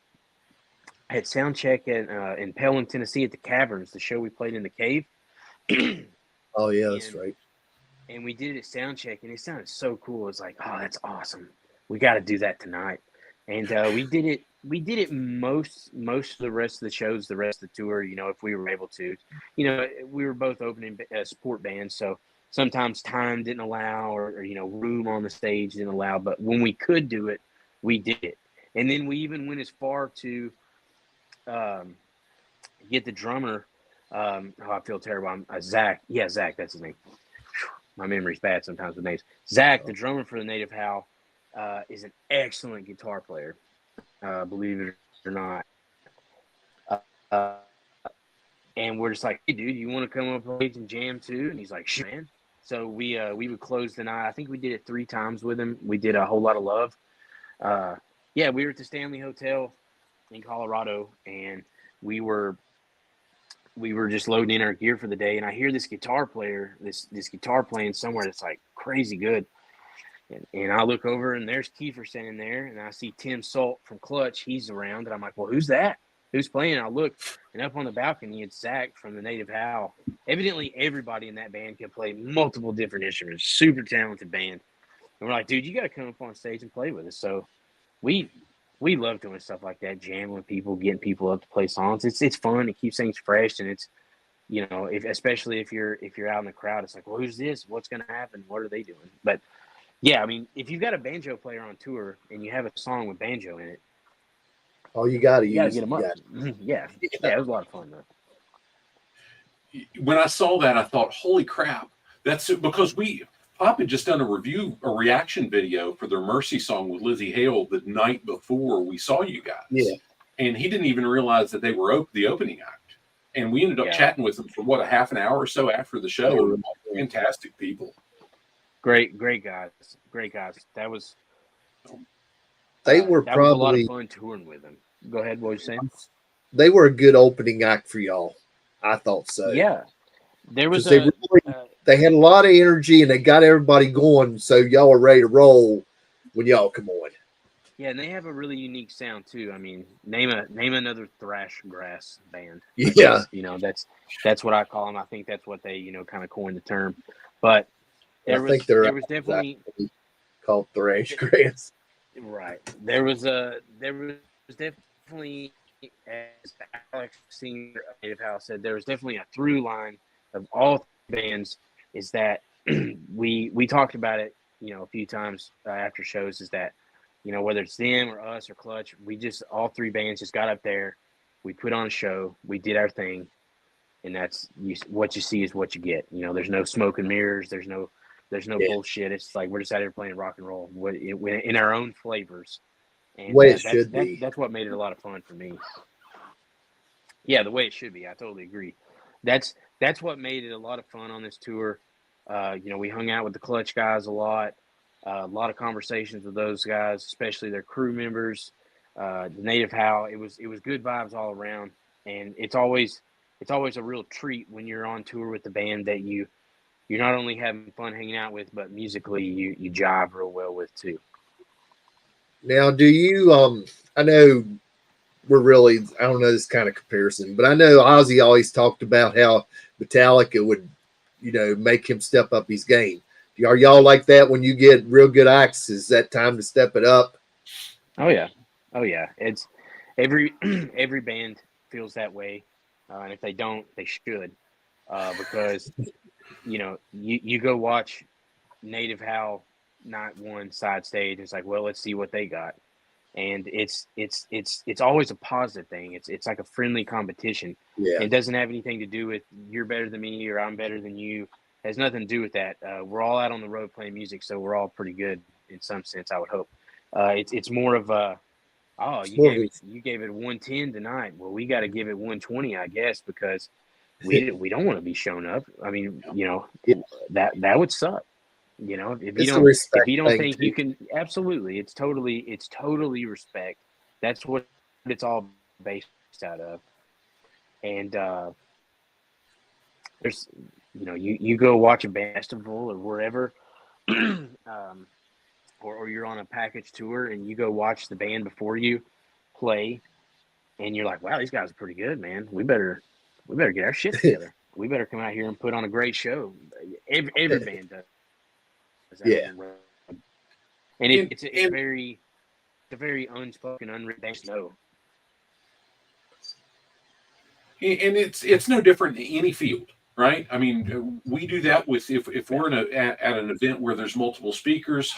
at sound check in Pollen, Tennessee at the Caverns, the show we played in the cave.
Oh yeah, that's right.
And we did it at sound check, and it sounded so cool. It's like, oh, that's awesome. We got to do that tonight. And we did it. We did it most of the rest of the shows, the rest of the tour. You know, if we were able to, you know, we were both opening support bands, so sometimes time didn't allow, or you know, room on the stage didn't allow. But when we could do it, we did it. And then we even went as far to get the drummer. Oh, I feel terrible. Zach. Yeah, Zach. That's his name. My memory's bad sometimes with names. Zach, the drummer for the Native Howl, is an excellent guitar player. Believe it or not. And we're just like, hey, dude, you want to come up and jam too? And he's like, sure, man. So we would close the night. I think we did it 3 times with him. We did A Whole Lot of Love. Yeah, we were at the Stanley Hotel in Colorado, and we were just loading in our gear for the day. And I hear this guitar player, this guitar playing somewhere that's like crazy good. And I look over, and there's Kiefer standing there, and I see Tim Salt from Clutch. He's around, and I'm like, well, who's that? who's playing? And I look, and up on the balcony, it's Zach from the Native Howl. Evidently, everybody in that band can play multiple different instruments. Super talented band. And we're like, dude, you got to come up on stage and play with us. So we love doing stuff like that, jamming with people, getting people up to play songs. It's fun. It keeps things fresh, and it's, you know, especially if you're out in the crowd, it's like, well, who's this? What's going to happen? What are they doing? But yeah, I mean, if you've got a banjo player on tour and you have a song with banjo in it,
Oh, you got to
you got to
use
get them up. Yeah, it was a lot of fun though.
When I saw that, I thought, holy crap. That's because Pop had just done a reaction video for their Mercy song with Lizzie Hale the night before we saw you guys.
Yeah.
And he didn't even realize that they were the opening act. And we ended up chatting with them for a half an hour or so after the show. Fantastic people.
Great guys. That was
They were
that was a lot of
probably
fun touring with them. Go ahead, what were you saying?
they were a good opening act for y'all. I thought so.
Yeah. There was
they had a lot of energy and they got everybody going, so y'all are ready to roll when y'all come on.
Yeah, and they have a really unique sound too. I mean, name another thrash grass band.
Yeah.
You know, that's what I call them. I think that's what they, you know, kind of coined the term. But there was definitely
called thrash grass.
Right. There was definitely, as Alex Senior Native House said, there was definitely a through line of all bands. Is that we talked about it, you know, a few times after shows. Is that, you know, whether it's them or us or Clutch, we just all three bands just got up there, we put on a show, we did our thing, and that's what you see is what you get. You know, there's no smoke and mirrors, there's no bullshit. It's like we're just out here playing rock and roll in our own flavors. And
way it should be.
That's what made it a lot of fun for me. Yeah, the way it should be. I totally agree. That's what made it a lot of fun on this tour. You know, we hung out with the Clutch guys a lot of conversations with those guys, especially their crew members. The Native Howl. It was good vibes all around, and it's always a real treat when you're on tour with the band that you're not only having fun hanging out with, but musically you jive real well with too.
Now, do you I know I don't know this kind of comparison, but I know Ozzy always talked about how Metallica would, you know, make him step up his game. Are y'all like that when you get real good acts? Is that time to step it up?
Oh yeah. It's every band feels that way, and if they don't, they should, because you know you go watch Native Howl Night 1 side stage. It's like, well, let's see what they got, and it's always a positive thing. It's like a friendly competition.
Yeah.
It doesn't have anything to do with you're better than me or I'm better than you. It has nothing to do with that. We're all out on the road playing music, so we're all pretty good in some sense, I would hope. It's more of a, you gave it 110 tonight. Well, we got to give it 120, I guess, because we don't want to be shown up. I mean, you know, that would suck. You know, if you don't think you can, absolutely, it's totally respect. That's what it's all based out of. And there's, you know, you go watch a band festival or wherever, or you're on a package tour and you go watch the band before you play, and you're like, wow, these guys are pretty good, man. We better get our shit together. We better come out here and put on a great show. Every band does.
Yeah.
And it's a very unspoken, unwritten no.
And it's no different in any field, right? I mean, we do that with if we're at an event where there's multiple speakers.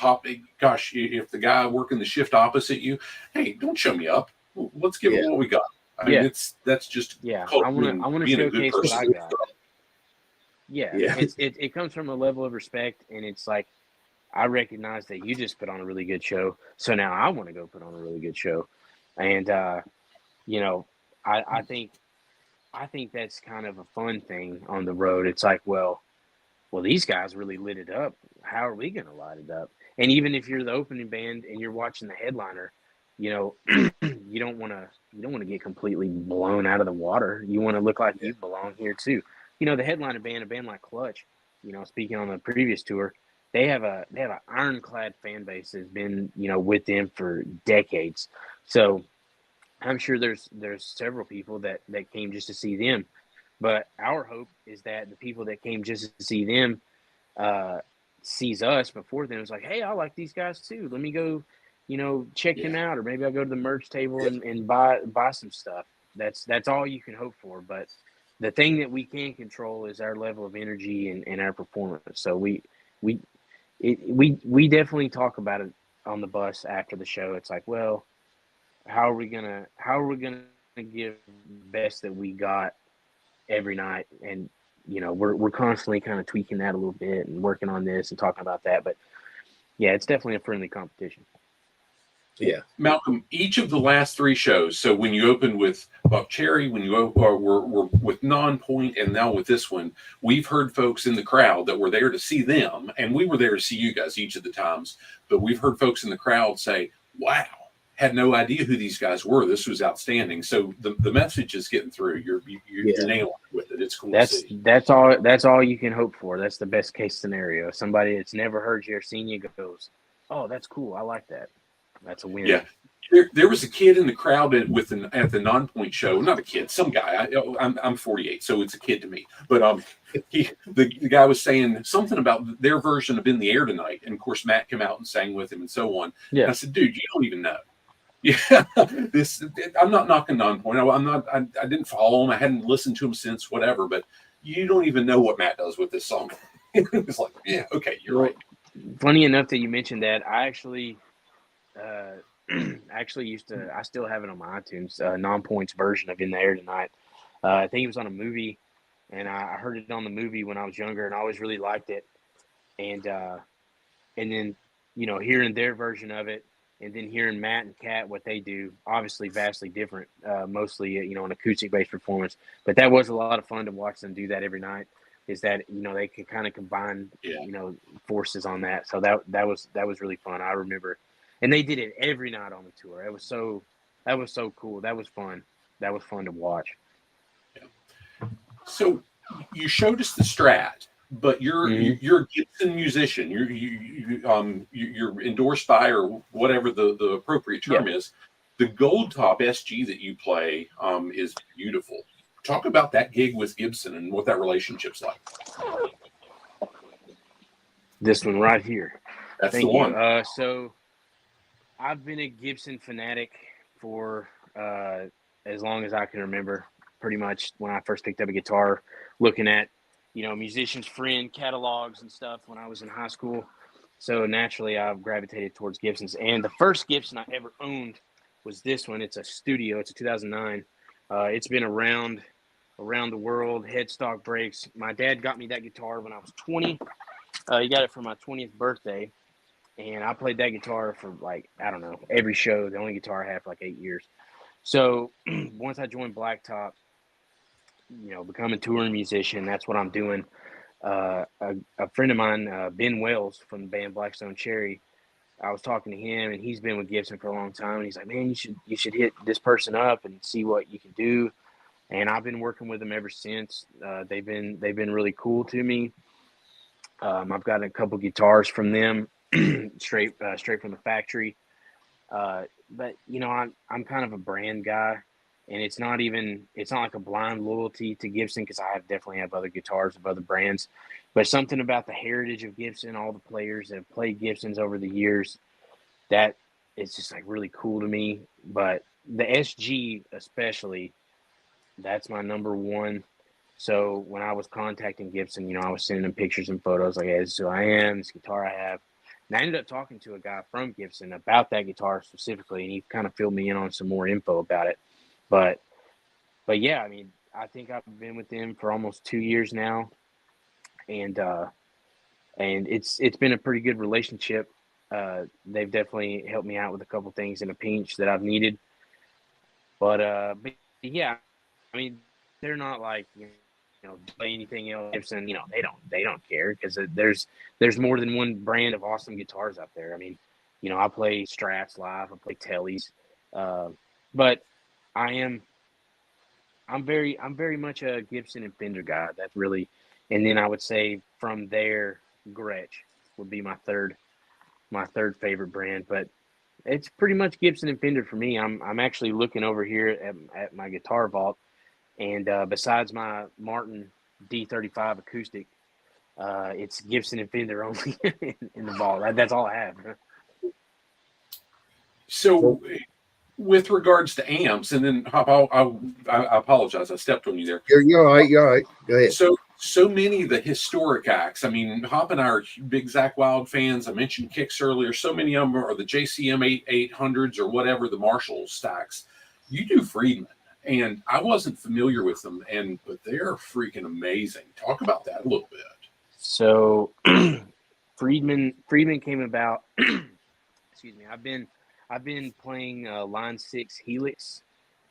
Gosh, if the guy working the shift opposite you, hey, don't show me up. Let's give it what we got. I mean, that's just
I want to showcase what I got. Yeah. It comes from a level of respect, and it's like, I recognize that you just put on a really good show, so now I want to go put on a really good show. And you know, I think that's kind of a fun thing on the road. It's like, well, these guys really lit it up. How are we going to light it up? And even if you're the opening band and you're watching the headliner, you know, you don't want to get completely blown out of the water. You want to look like you belong here too. You know, the headliner band, a band like Clutch, you know, speaking on the previous tour, they have an ironclad fan base that's been, you know, with them for decades. So I'm sure there's several people that came just to see them, but our hope is that the people that came just to see them uh, sees us before then. It's like, hey, I like these guys too. Let me go, check them out, or maybe I'll go to the merch table and buy some stuff. That's all you can hope for. But the thing that we can control is our level of energy and our performance. So we we definitely talk about it on the bus after the show. It's like, well, how are we gonna give the best that we got every night? And we're constantly kind of tweaking that a little bit and working on this and talking about that. But yeah, it's definitely a friendly competition.
Yeah.
Malcolm, each of the last three shows, so when you opened with Buck Cherry, when you were with Non-Point, and now with this one, we've heard folks in the crowd that were there to see them, and we were there to see you guys each of the times, but we've heard folks in the crowd say, wow, had no idea who these guys were. This was outstanding. So the message is getting through. You're nailing it with it. It's cool to see.
That's all you can hope for. That's the best case scenario. Somebody that's never heard you or seen you goes, oh, that's cool. I like that. That's a win.
Yeah. There was a kid in the crowd at the Non-Point show. Not a kid, some guy. I'm 48, so it's a kid to me. But the guy was saying something about their version of "In the Air Tonight," and of course Matt came out and sang with him and so on.
Yeah.
And I said, dude, you don't even know. Yeah, I'm not knocking Non-Point. I didn't follow him. I hadn't listened to him since whatever. But you don't even know what Matt does with this song. It's like, yeah, okay, you're right.
Funny enough that you mentioned that. I actually used to. I still have it on my iTunes. Non-Point's version of "In the Air Tonight." I think it was on a movie, and I heard it on the movie when I was younger, and I always really liked it. And then hearing their version of it, and then hearing Matt and Kat what they do, obviously vastly different. Mostly an acoustic-based performance, but that was a lot of fun to watch them do that every night. Is that they could kind of combine forces on that. So that was really fun. I remember. And they did it every night on the tour. That was so cool. That was fun. That was fun to watch.
Yeah. So you showed us the Strat, but you're a Gibson musician. You're endorsed by, or whatever the appropriate term is. The Gold Top SG that you play is beautiful. Talk about that gig with Gibson and what that relationship's like.
This one right here.
That's
Thank
the
you.
one.
So I've been a Gibson fanatic for as long as I can remember. Pretty much when I first picked up a guitar, looking at Musician's Friend catalogs and stuff when I was in high school. So naturally, I've gravitated towards Gibsons. And the first Gibson I ever owned was this one. It's a Studio. It's a 2009. It's been around the world. Headstock breaks. My dad got me that guitar when I was 20. He got it for my 20th birthday. And I played that guitar for every show. The only guitar I had for 8 years. So once I joined Blacktop, become a touring musician, that's what I'm doing. A friend of mine, Ben Wells from the band Blackstone Cherry, I was talking to him, and he's been with Gibson for a long time. And he's like, man, you should hit this person up and see what you can do. And I've been working with them ever since. They've been really cool to me. I've got a couple guitars from them. straight from the factory. But I'm kind of a brand guy, and it's not like a blind loyalty to Gibson, because I definitely have other guitars of other brands, but something about the heritage of Gibson, all the players that have played Gibsons over the years, that it's just really cool to me. But the SG especially, that's my number one. So when I was contacting Gibson, I was sending them pictures and photos hey, this is who I am, this guitar I have. And I ended up talking to a guy from Gibson about that guitar specifically, and he kind of filled me in on some more info about it. But yeah, I think I've been with them for almost 2 years now, and it's been a pretty good relationship. They've definitely helped me out with a couple things in a pinch that I've needed. But yeah, they're not play anything else. Gibson, they don't care, because there's more than one brand of awesome guitars out there. I play Strats live, I play Tellys, but I'm very much a Gibson and Fender guy. That's really, and then I would say from there, Gretsch would be my third favorite brand. But It's pretty much Gibson and Fender for me. I'm actually looking over here at my guitar vault, and besides my Martin D35 acoustic, it's Gibson and Fender only in the vault. That's all I have.
So, with regards to amps, and then Hop, I apologize, I stepped on you there.
You're all right. You're all right. Go ahead.
So many of the historic acts. I mean, Hop and I are big Zach Wild fans. I mentioned kicks earlier. So many of them are the JCM 800s or whatever, the Marshall stacks. You do Friedman, and I wasn't familiar with them, but they're freaking amazing. Talk about that a little bit.
So Friedman came about. Excuse me. I've been playing Line 6 Helix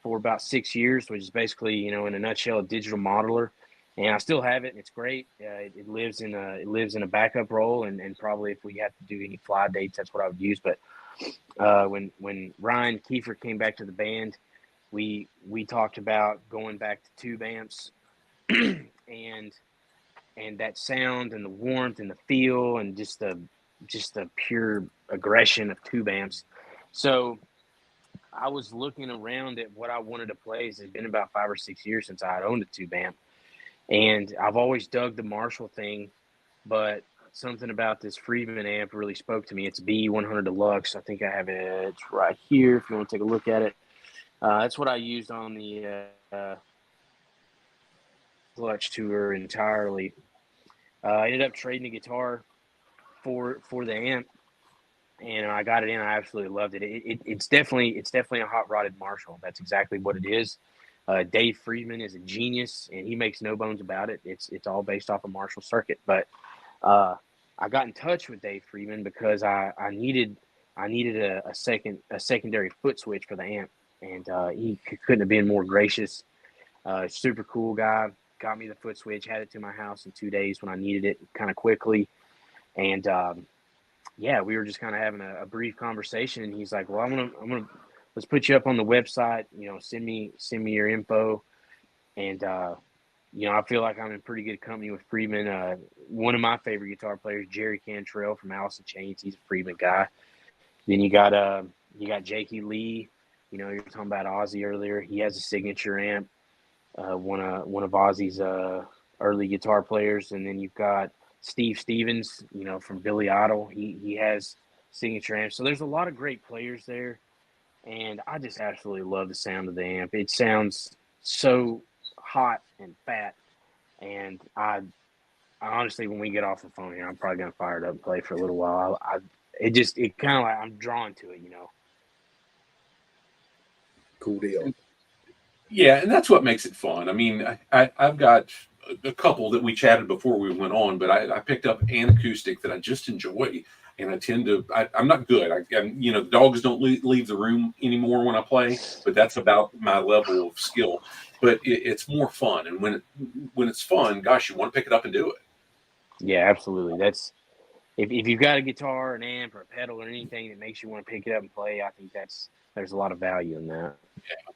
for about 6 years, which is basically, in a nutshell, a digital modeler. And I still have it, and it's great. It lives in a backup role, and probably if we have to do any fly dates, that's what I would use. But when Ryan Kiefer came back to the band, we talked about going back to tube amps, and that sound and the warmth and the feel and just the pure aggression of tube amps. So I was looking around at what I wanted to play. It's been about 5 or 6 years since I had owned a tube amp. And I've always dug the Marshall thing, but something about this Friedman amp really spoke to me. It's B100 Deluxe. I think I have it right here if you want to take a look at it. That's what I used on the Clutch tour entirely. I ended up trading the guitar for the amp, and I got it in. I absolutely loved it. It's definitely a hot-rodded Marshall. That's exactly what it is. Dave Friedman is a genius, and he makes no bones about it. It's all based off a Marshall circuit. But I got in touch with Dave Friedman because I needed a secondary foot switch for the amp, and he couldn't have been more gracious. Super cool guy. Got me the foot switch. Had it to my house in 2 days when I needed it, kind of quickly. And we were just kind of having a brief conversation, and he's like, "Well, I'm gonna let's put you up on the website. Send me your info." And I feel like I'm in pretty good company with Friedman. One of my favorite guitar players, Jerry Cantrell from Alice in Chains, he's a Friedman guy. Then you got Jakey Lee. You're talking about Ozzy earlier. He has a signature amp. One of Ozzy's early guitar players, and then you've got Steve Stevens, from Billy Idol. He has signature amps. So there's a lot of great players there, and I just absolutely love the sound of the amp. It sounds so hot and fat, and I honestly, when we get off the phone here, I'm probably gonna fire it up and play for a little while. It kind of like I'm drawn to it,
Cool deal.
Yeah, and that's what makes it fun. I mean, I've got a couple that we chatted before we went on, but I picked up an acoustic that I just enjoy, and I tend to. I'm not good. The dogs don't leave the room anymore when I play, but that's about my level of skill. But it's more fun, and when it's fun, gosh, you want to pick it up and do it.
Yeah, absolutely. That's if you've got a guitar, an amp, or a pedal, or anything that makes you want to pick it up and play. I think there's a lot of value in that.
Yeah.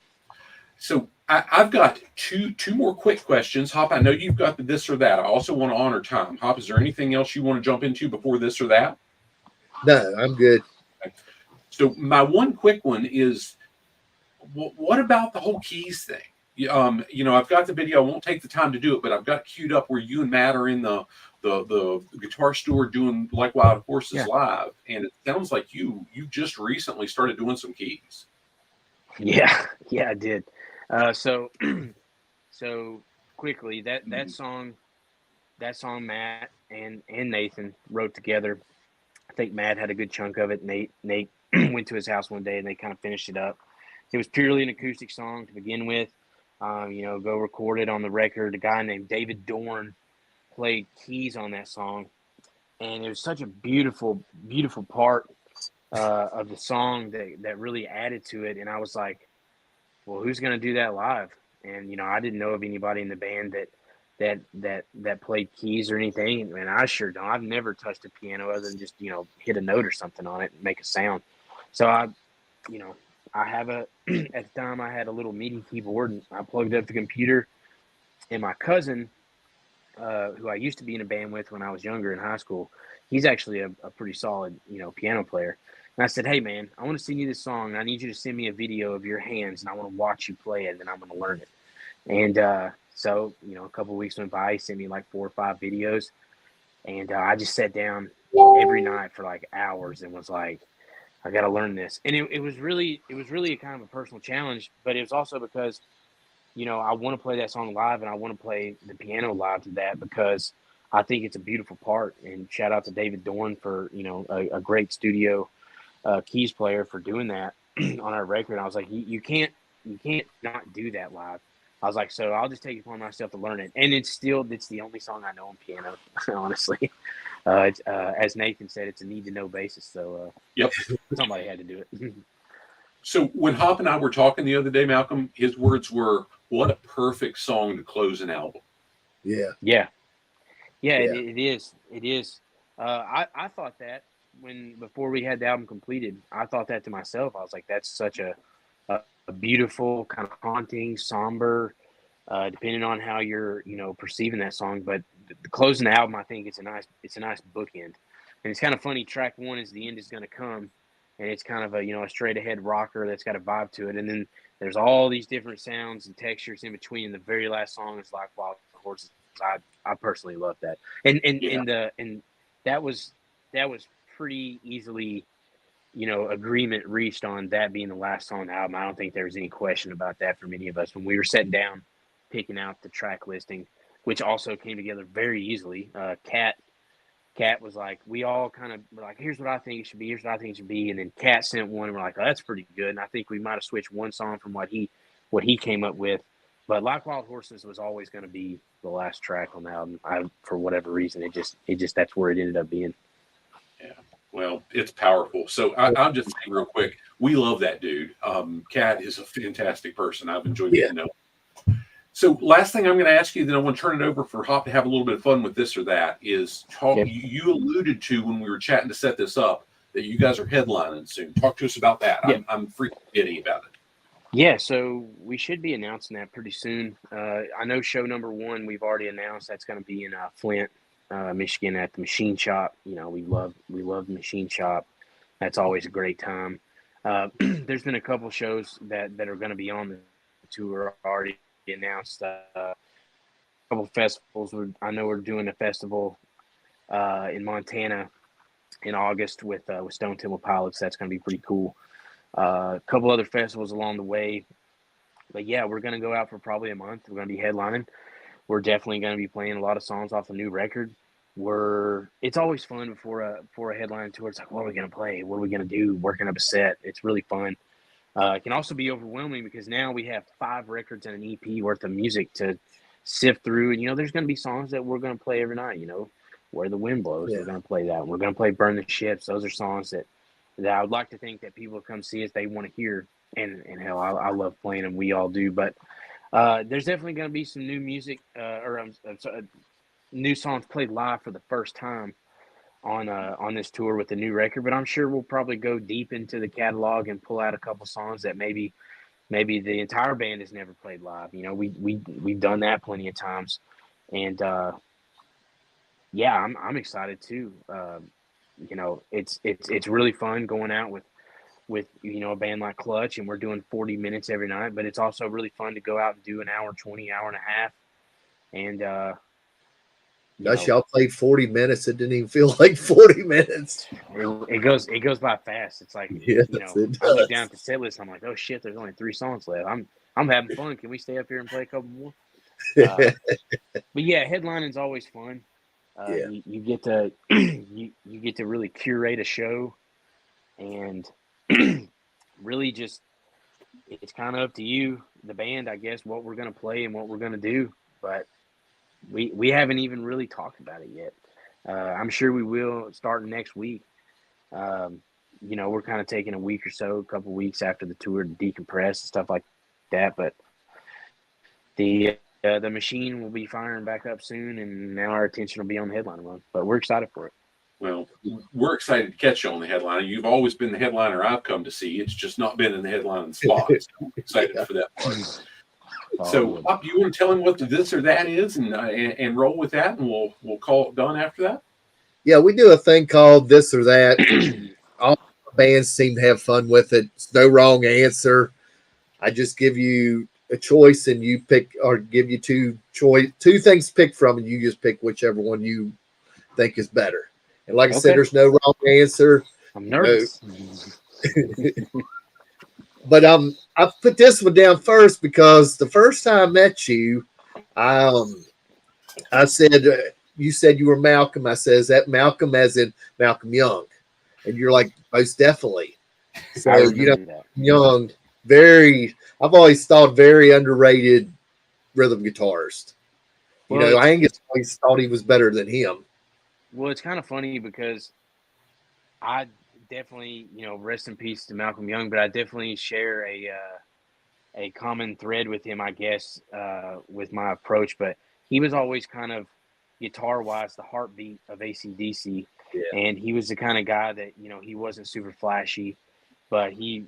So I've got two more quick questions. Hop, I know you've got the this or that. I also want to honor time. Hop, is there anything else you want to jump into before this or that?
No, I'm good.
Okay. So my one quick one is, what about the whole keys thing? I've got the video. I won't take the time to do it, but I've got it queued up where you and Matt are in the guitar store doing Like Wild Horses live, and it sounds like you just recently started doing some keys.
Yeah, I did. So quickly that song Matt and Nathan wrote together. I think Matt had a good chunk of it. Nate went to his house one day and they kind of finished it up. It was purely an acoustic song to begin with. Go record it on the record. A guy named David Dorn played keys on that song, and it was such a beautiful, beautiful part of the song that really added to it. And I was like, well, who's going to do that live? And, I didn't know of anybody in the band that played keys or anything. And I sure don't. I've never touched a piano other than just, hit a note or something on it and make a sound. So I have at the time I had a little MIDI keyboard, and I plugged up the computer, and my cousin, who I used to be in a band with when I was younger in high school, he's actually a pretty solid, piano player. And I said, hey, man, I want to send you this song. And I need you to send me a video of your hands, and I want to watch you play it, and then I'm going to learn it. And so, a couple of weeks went by. He sent me like 4 or 5 videos. And I just sat down every night for like hours and was like, I got to learn this. And it was really a kind of a personal challenge, but it was also because, I want to play that song live, and I want to play the piano live to that because I think it's a beautiful part. And shout out to David Dorn for, a great studio keys player for doing that on our record. And I was like, you can't not do that live. I was like, so I'll just take it upon myself to learn it. And it's the only song I know on piano, honestly. As Nathan said, it's a need to know basis. So
yep,
somebody had to do it.
So when Hop and I were talking the other day, Malcolm, his words were, "What a perfect song to close an album."
Yeah.
Yeah. It is. I thought that before we had the album completed, I thought that to myself. I was like, that's such a beautiful, kind of haunting, somber, depending on how you're, perceiving that song. But the closing the album, I think it's a nice bookend. And it's kind of funny. Track 1 is The End Is Gonna Come, and it's kind of a, a straight ahead rocker that's got a vibe to it. And then there's all these different sounds and textures in between. The very last song is Like Wild Horses. I personally love that. And that was pretty easily, agreement reached on that being the last song on the album. I don't think there was any question about that for many of us when we were sitting down picking out the track listing, which also came together very easily. Kat was like, we all kind of were like, here's what I think it should be. Here's what I think it should be. And then Kat sent one, and we're like, oh, that's pretty good. And I think we might have switched one song from what he came up with. But Like Wild Horses was always going to be the last track on the album. For whatever reason, it just that's where it ended up being.
Yeah. Well, it's powerful. So I'll just say real quick, we love that dude. Kat is a fantastic person. I've enjoyed getting to know him. So last thing I'm going to ask you, then I want to turn it over for Hop to have a little bit of fun with this or that, is talk.
Okay.
You alluded to when we were chatting to set this up that you guys are headlining soon. Talk to us about that.
Yeah.
I'm freaking giddy about it.
Yeah, so we should be announcing that pretty soon. I know show number 1 we've already announced. That's going to be in Flint, Michigan at the Machine Shop. We love the Machine Shop. That's always a great time. There's been a couple shows that are going to be on the tour already announced. A couple festivals. I know we're doing a festival in Montana in August with Stone Temple Pilots. That's going to be pretty cool. A couple other festivals along the way. But yeah, we're going to go out for probably a month. We're going to be headlining. We're definitely going to be playing a lot of songs off the new record. It's always fun before a headline tour. It's like, what are we going to play? What are we going to do? Working up a set. It's really fun. It can also be overwhelming because now we have 5 records and an EP worth of music to sift through. And, there's going to be songs that we're going to play every night, Where the Wind Blows. Yeah. We're going to play that. We're going to play Burn the Ships. Those are songs that I would like to think that people come see us, they want to hear. And hell, I love playing them. We all do. But there's definitely going to be some new music new songs played live for the first time on this tour with the new record. But I'm sure we'll probably go deep into the catalog and pull out a couple songs that maybe the entire band has never played live. We've done that plenty of times. And yeah, I'm excited too. It's really fun going out with a band like Clutch, and we're doing 40 minutes every night, but it's also really fun to go out and do an hour 20, hour and a half. And
y'all played 40 minutes. It didn't even feel like 40 minutes.
It goes by fast. It's like,
yes,
I look down at the set list. I'm like, oh shit, there's only 3 songs left. I'm having fun. Can we stay up here and play a couple more? But yeah, headlining is always fun. You get to you get to really curate a show, and really just it's kind of up to you, the band, I guess, what we're going to play and what we're going to do. But we haven't even really talked about it yet. I'm sure we will starting next week. We're kind of taking a week or so, a couple weeks after the tour to decompress and stuff like that. But the machine will be firing back up soon, and now our attention will be on the headliner run. But we're excited for it.
Well, we're excited to catch you on the headliner. You've always been the headliner I've come to see. It's just not been in the headlining spot. So I'm excited for that part. So, Pop, do you want to tell him what the this or that is, and roll with that, and we'll call it done after that?
Yeah, we do a thing called this or that. All bands seem to have fun with it. It's no wrong answer. I just give you a choice and you pick, or give you two things to pick from, and you just pick whichever one you think is better. And like I said,
Okay.
there's no wrong answer.
I'm
You know,
nervous.
but I put this one down first because the first time I met you, I said you said you were Malcolm. I said, is that Malcolm as in Malcolm Young? And you're like, most definitely. So
I
you know,
remember that.
Young, I've always thought very underrated rhythm guitarist. You
Well,
know, Angus always thought he was better than him.
well, it's kind of funny because I definitely, rest in peace to Malcolm Young, but I definitely share a common thread with him, I guess, with my approach. But he was always kind of guitar wise the heartbeat of AC/DC,
Yeah.
and he was the kind of guy that he wasn't super flashy, but he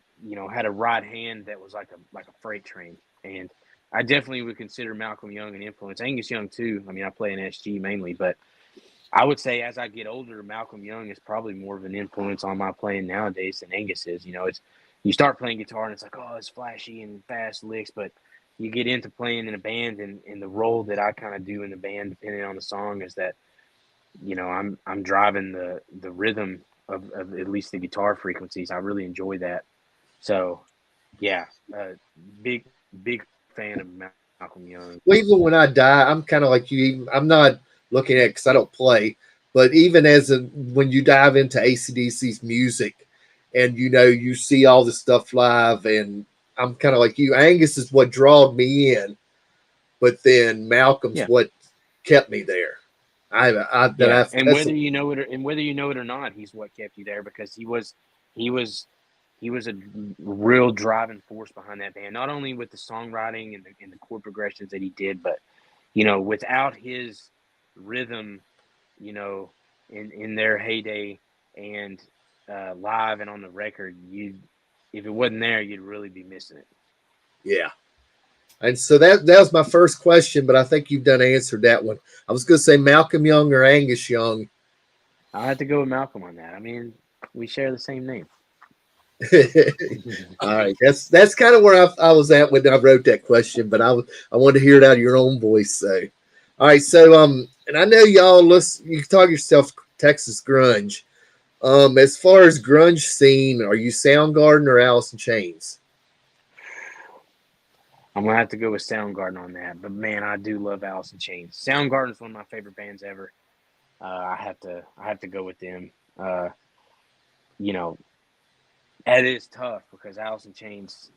had a right hand that was like a freight train. And I definitely would consider Malcolm Young an influence. Angus Young too. I mean, I play in SG mainly, but I would say as I get older, Malcolm Young is probably more of an influence on my playing nowadays than Angus is. It's you start playing guitar and it's like, oh, it's flashy and fast licks, but you get into playing in a band, and the role that I kind of do in the band, depending on the song, is that I'm driving the rhythm of at least the guitar frequencies. I really enjoy that. So yeah, big fan of Malcolm Young.
Well, even when I die, I'm kind of like you. I'm not looking at because I don't play, but even when you dive into ACDC's music, and you see all this stuff live, and I'm kind of like you. Angus is what drawed me in, but then Malcolm's
Yeah.
what kept me there.
And
That's
whether you know it or not, he's what kept you there, because he was a real driving force behind that band. Not only with the songwriting and the chord progressions that he did, but without his rhythm, in their heyday and live and on the record, if it wasn't there, you'd really be missing it.
yeah. And so that was my first question, but I think you've done answered that one. I was going to say Malcolm Young or Angus Young.
I had to go with Malcolm on that. I mean, we share the same name.
All right, that's kind of where I was at when I wrote that question, but I wanted to hear it out of your own voice. So, all right, so and I know y'all listen. You talk yourself Texas grunge. As far as grunge scene, are you Soundgarden or Alice in Chains?
I'm gonna have to go with Soundgarden on that, but man, I do love Alice in Chains. Soundgarden is one of my favorite bands ever. I have to go with them. It is tough because Alice in Chains,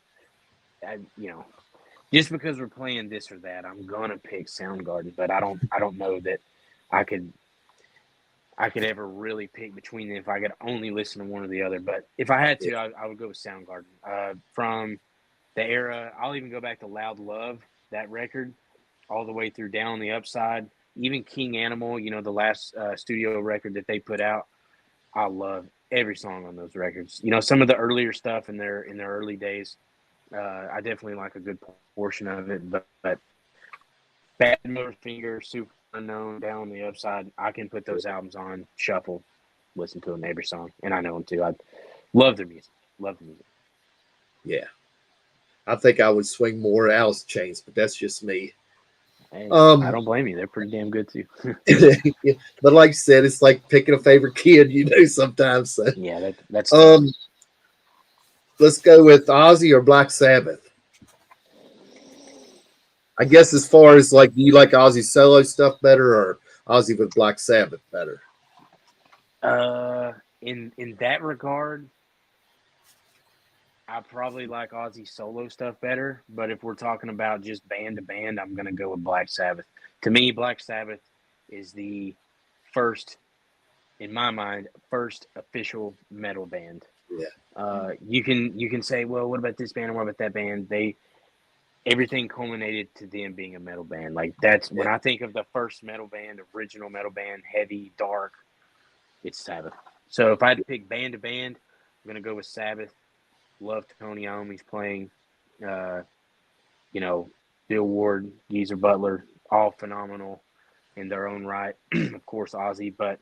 just because we're playing this or that, I'm gonna pick Soundgarden, but I don't know that I could ever really pick between them if I could only listen to one or the other. But if I had to, I would go with Soundgarden. From the era, I'll even go back to Loud Love, that record, all the way through Down on the Upside, even King Animal, the last studio record that they put out. I love every song on those records. Some of the earlier stuff in their early days, I definitely like a good portion of it. But Bad Motor Finger, Super Unknown, Down on the Upside, I can put those albums on shuffle, listen to them every song, and I know them too. I love their music. Love the music.
Yeah, I think I would swing more Alice in Chains, but that's just me.
Hey, I don't blame you. They're pretty damn good too.
But like you said, it's like picking a favorite kid, sometimes. So.
Yeah, that's
Let's go with Ozzy or Black Sabbath. I guess as far as like, do you like Ozzy solo stuff better or Ozzy with Black Sabbath better?
In that regard, I probably like Ozzy solo stuff better. But if we're talking about just band to band, I'm gonna go with Black Sabbath. To me, Black Sabbath is the first, in my mind, first official metal band.
Yeah.
You can say, well, what about this band and what about that band? Everything culminated to them being a metal band. Like that's when I think of the first metal band, original metal band, heavy, dark, it's Sabbath. So if I had to pick band to band, I'm gonna go with Sabbath. Love Tony Iommi's playing. Bill Ward, Geezer Butler, all phenomenal in their own right. Of course, Ozzy. But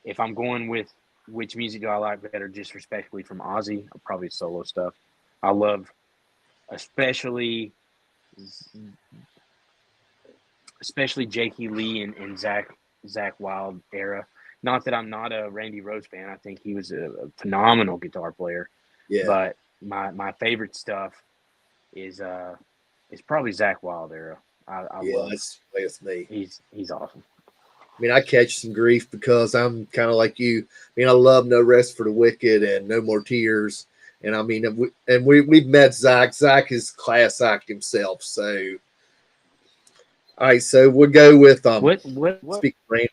if I'm going with which music do I like better, just respectfully from Ozzy, probably solo stuff. I love, especially Jakey Lee and Zach Wild era. Not that I'm not a Randy Rhoads fan. I think he was a phenomenal guitar player.
Yeah.
But my favorite stuff is probably Zach Wild era. I love.
That's me.
He's awesome.
I mean, I catch some grief because I'm kind of like you. I mean, I love No Rest for the Wicked and No More Tears. And I mean, we've met Zach. Zach is class act himself. So, all right. So we'll go with
What?
Speak Randy.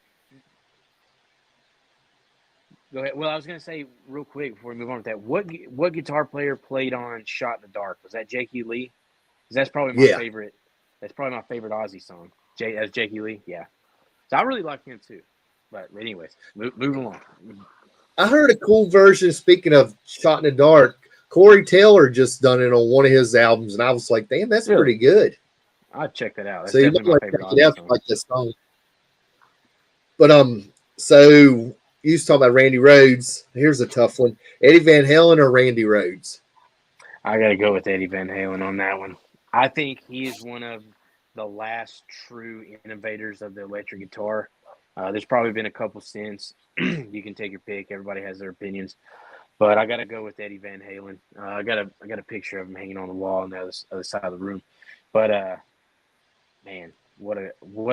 Go ahead. Well, I was gonna say real quick before we move on with that. What guitar player played on "Shot in the Dark"? Was that Jakey Lee? Because that's probably my favorite. That's probably my favorite Ozzy song. As Jakey Lee, yeah. So I really like him too. But anyways, moving along.
I heard a cool version. Speaking of "Shot in the Dark," Corey Taylor just done it on one of his albums, and I was like, "Damn, that's pretty good."
I'd check that out. That's
So you
definitely my favorite Ozzy song.
like this song. But so you used to talk about Randy Rhoads. Here's a tough one: Eddie Van Halen or Randy Rhoads?
I got to go with Eddie Van Halen on that one. I think he is one of the last true innovators of the electric guitar. There's probably been a couple since. You can take your pick. Everybody has their opinions, but I got to go with Eddie Van Halen. I got a picture of him hanging on the wall on the other side of the room. But man, what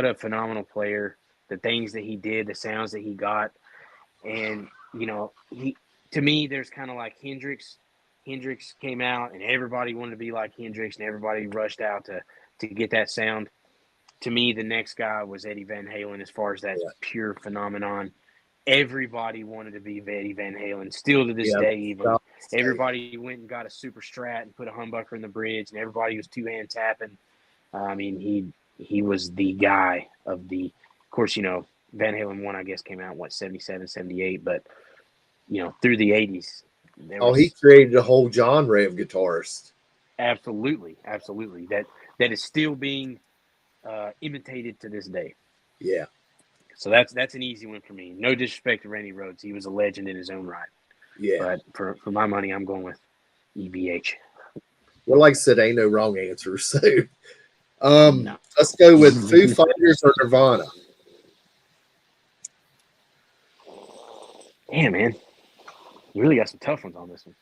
a phenomenal player! The things that he did, the sounds that he got, and to me, there's kind of like Hendrix. Hendrix came out, and everybody wanted to be like Hendrix, and everybody rushed out to get that sound. To me, the next guy was Eddie Van Halen as far as that pure phenomenon. Everybody wanted to be Eddie Van Halen. Still to this day, even. Everybody went and got a super strat and put a humbucker in the bridge, and everybody was two-hand tapping. I mean, he was the guy of the – of course, Van Halen 1, I guess, came out, 77, 78. But, through the 80s.
He created a whole genre of guitarists.
Absolutely. That is still being imitated to this day.
Yeah.
So that's an easy one for me. No disrespect to Randy Rhoads. He was a legend in his own right.
Yeah.
But for my money, I'm going with EVH.
Well, like I said, ain't no wrong answer. So let's go with Foo Fighters or Nirvana.
Damn, man. You really got some tough ones on this one.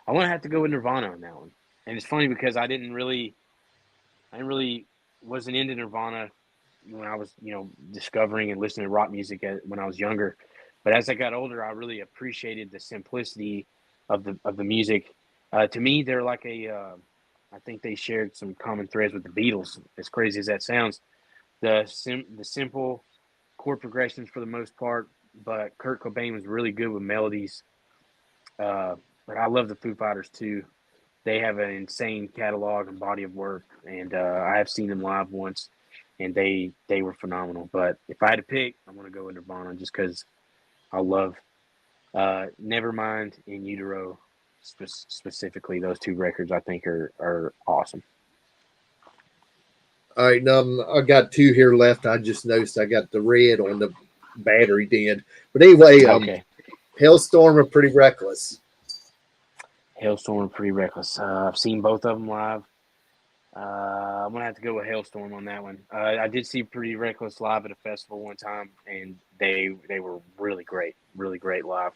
I want to have to go with Nirvana on that one. And it's funny because I wasn't into Nirvana when I was, discovering and listening to rock music when I was younger. But as I got older, I really appreciated the simplicity of the music. To me, they're like I think they shared some common threads with the Beatles. As crazy as that sounds, the simple chord progressions for the most part. But Kurt Cobain was really good with melodies. But I love the Foo Fighters too. They have an insane catalog and body of work, and I have seen them live once, and they were phenomenal. But if I had to pick, I'm going to go with Nirvana just because I love Nevermind and Utero specifically. Those two records I think are awesome.
All right, I got two here left. I just noticed I got the red on the battery dead. But anyway,
okay.
Hailstorm or Pretty Reckless?
Hailstorm, Pretty Reckless. I've seen both of them live. I'm going to have to go with Hailstorm on that one. I did see Pretty Reckless live at a festival one time, and they were really great live.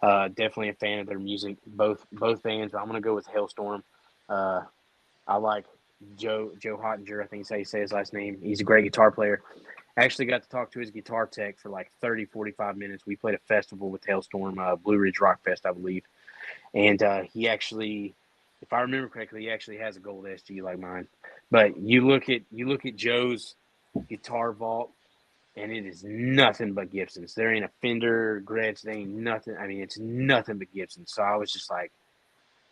Definitely a fan of their music, both bands. But I'm going to go with Hailstorm. I like Joe Hottinger, I think is how you say his last name. He's a great guitar player. I actually got to talk to his guitar tech for like 30, 45 minutes. We played a festival with Hailstorm, Blue Ridge Rock Fest, I believe. And he actually, if I remember correctly, he actually has a gold SG like mine. But you look at Joe's guitar vault, and it is nothing but Gibsons. There ain't a Fender, Gretsch, there ain't nothing. I mean, it's nothing but Gibsons. So I was just like,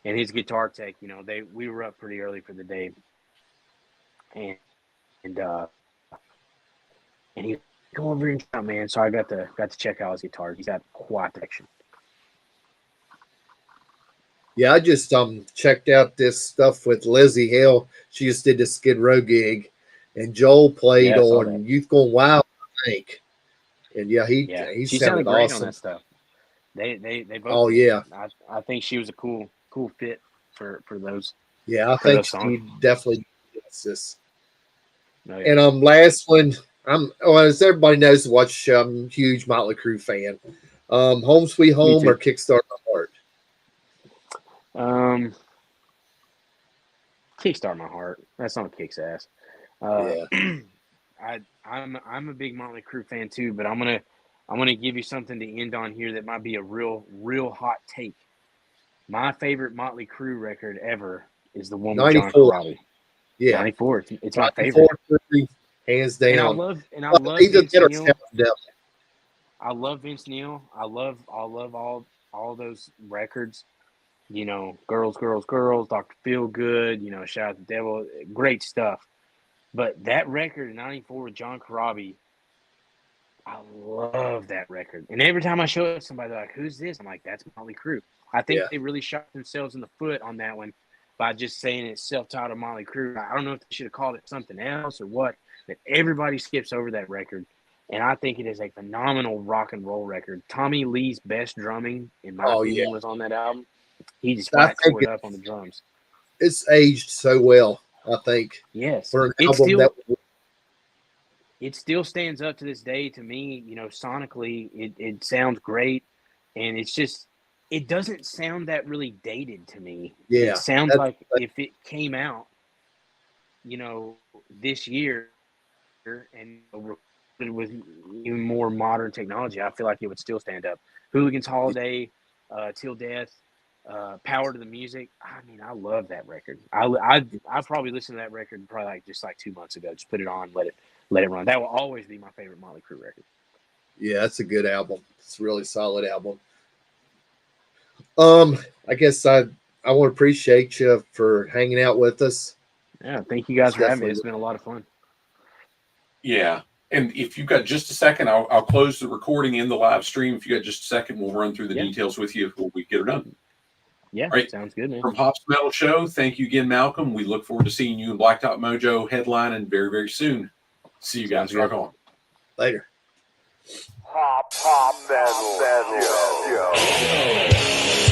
and his guitar tech, we were up pretty early for the day, and he come over and shout, man. So I got to check out his guitar. He's got quite action.
Yeah, I just checked out this stuff with Lizzie Hale. She just did the Skid Row gig, and Joel played on Youth Gone Wild, I think. And he
she
sounded
great
awesome.
on that stuff. They both.
Oh yeah,
I think she was a cool fit for those.
yeah. I
For
think
those songs.
she definitely gets this.
Oh, yeah.
And last one. As everybody knows, watch. I'm a huge Motley Crue fan. Home Sweet Home
too.
or Kickstart My Heart.
Kickstart My Heart. That song kicks ass.
Yeah.
I'm a big Motley Crue fan too, but I'm gonna give you something to end on here that might be a real hot take. My favorite Motley Crue record ever is the one with John
94.
Corabi.
Yeah.
94. It's my favorite.
94, hands down.
And I love
either
Vince
that or
Neil.
Sound of Devil.
I love Vince Neil. I love all those records. You know, Girls, Dr. Feel Good, you know, Shout Out the Devil, great stuff. But that record in 94 with John Corabi, I love that record. And every time I show it to somebody, they're like, who's this? I'm like, that's Motley Crue. I think
Yeah.
they really shot themselves in the foot on that one by just saying it's self-titled Motley Crue. I don't know if they should have called it something else or what, but everybody skips over that record. And I think it is a phenomenal rock and roll record. Tommy Lee's best drumming, in my opinion, was on that album. He just flat tore it up on the drums.
It's aged so well, I think.
Yes.
For an album
it still stands up to this day to me. You know, sonically, it sounds great. And it's just, it doesn't sound that really dated to me.
Yeah.
It sounds like if it came out, you know, this year and with even more modern technology, I feel like it would still stand up. Hooligans Holiday, Till Death, Power to the Music. I mean, I love that record. I probably listened to that record probably like 2 months ago. Just put it on, let it run. That will always be my favorite Motley Crue record.
Yeah, that's a good album. It's a really solid album. I guess I want to appreciate you for hanging out with us.
Yeah, thank you guys for having me. It's been a lot of fun.
Yeah. And if you've got just a second, I'll close the recording in the live stream. If you got just a second, we'll run through the details with you when we get it done.
Yeah,
all right.
Sounds good, man.
From Hops Metal Show, thank you again, Malcolm. We look forward to seeing you in Blacktop Mojo headlining very, very soon. See you guys. Rock on.
Later.
Hop Metal Show.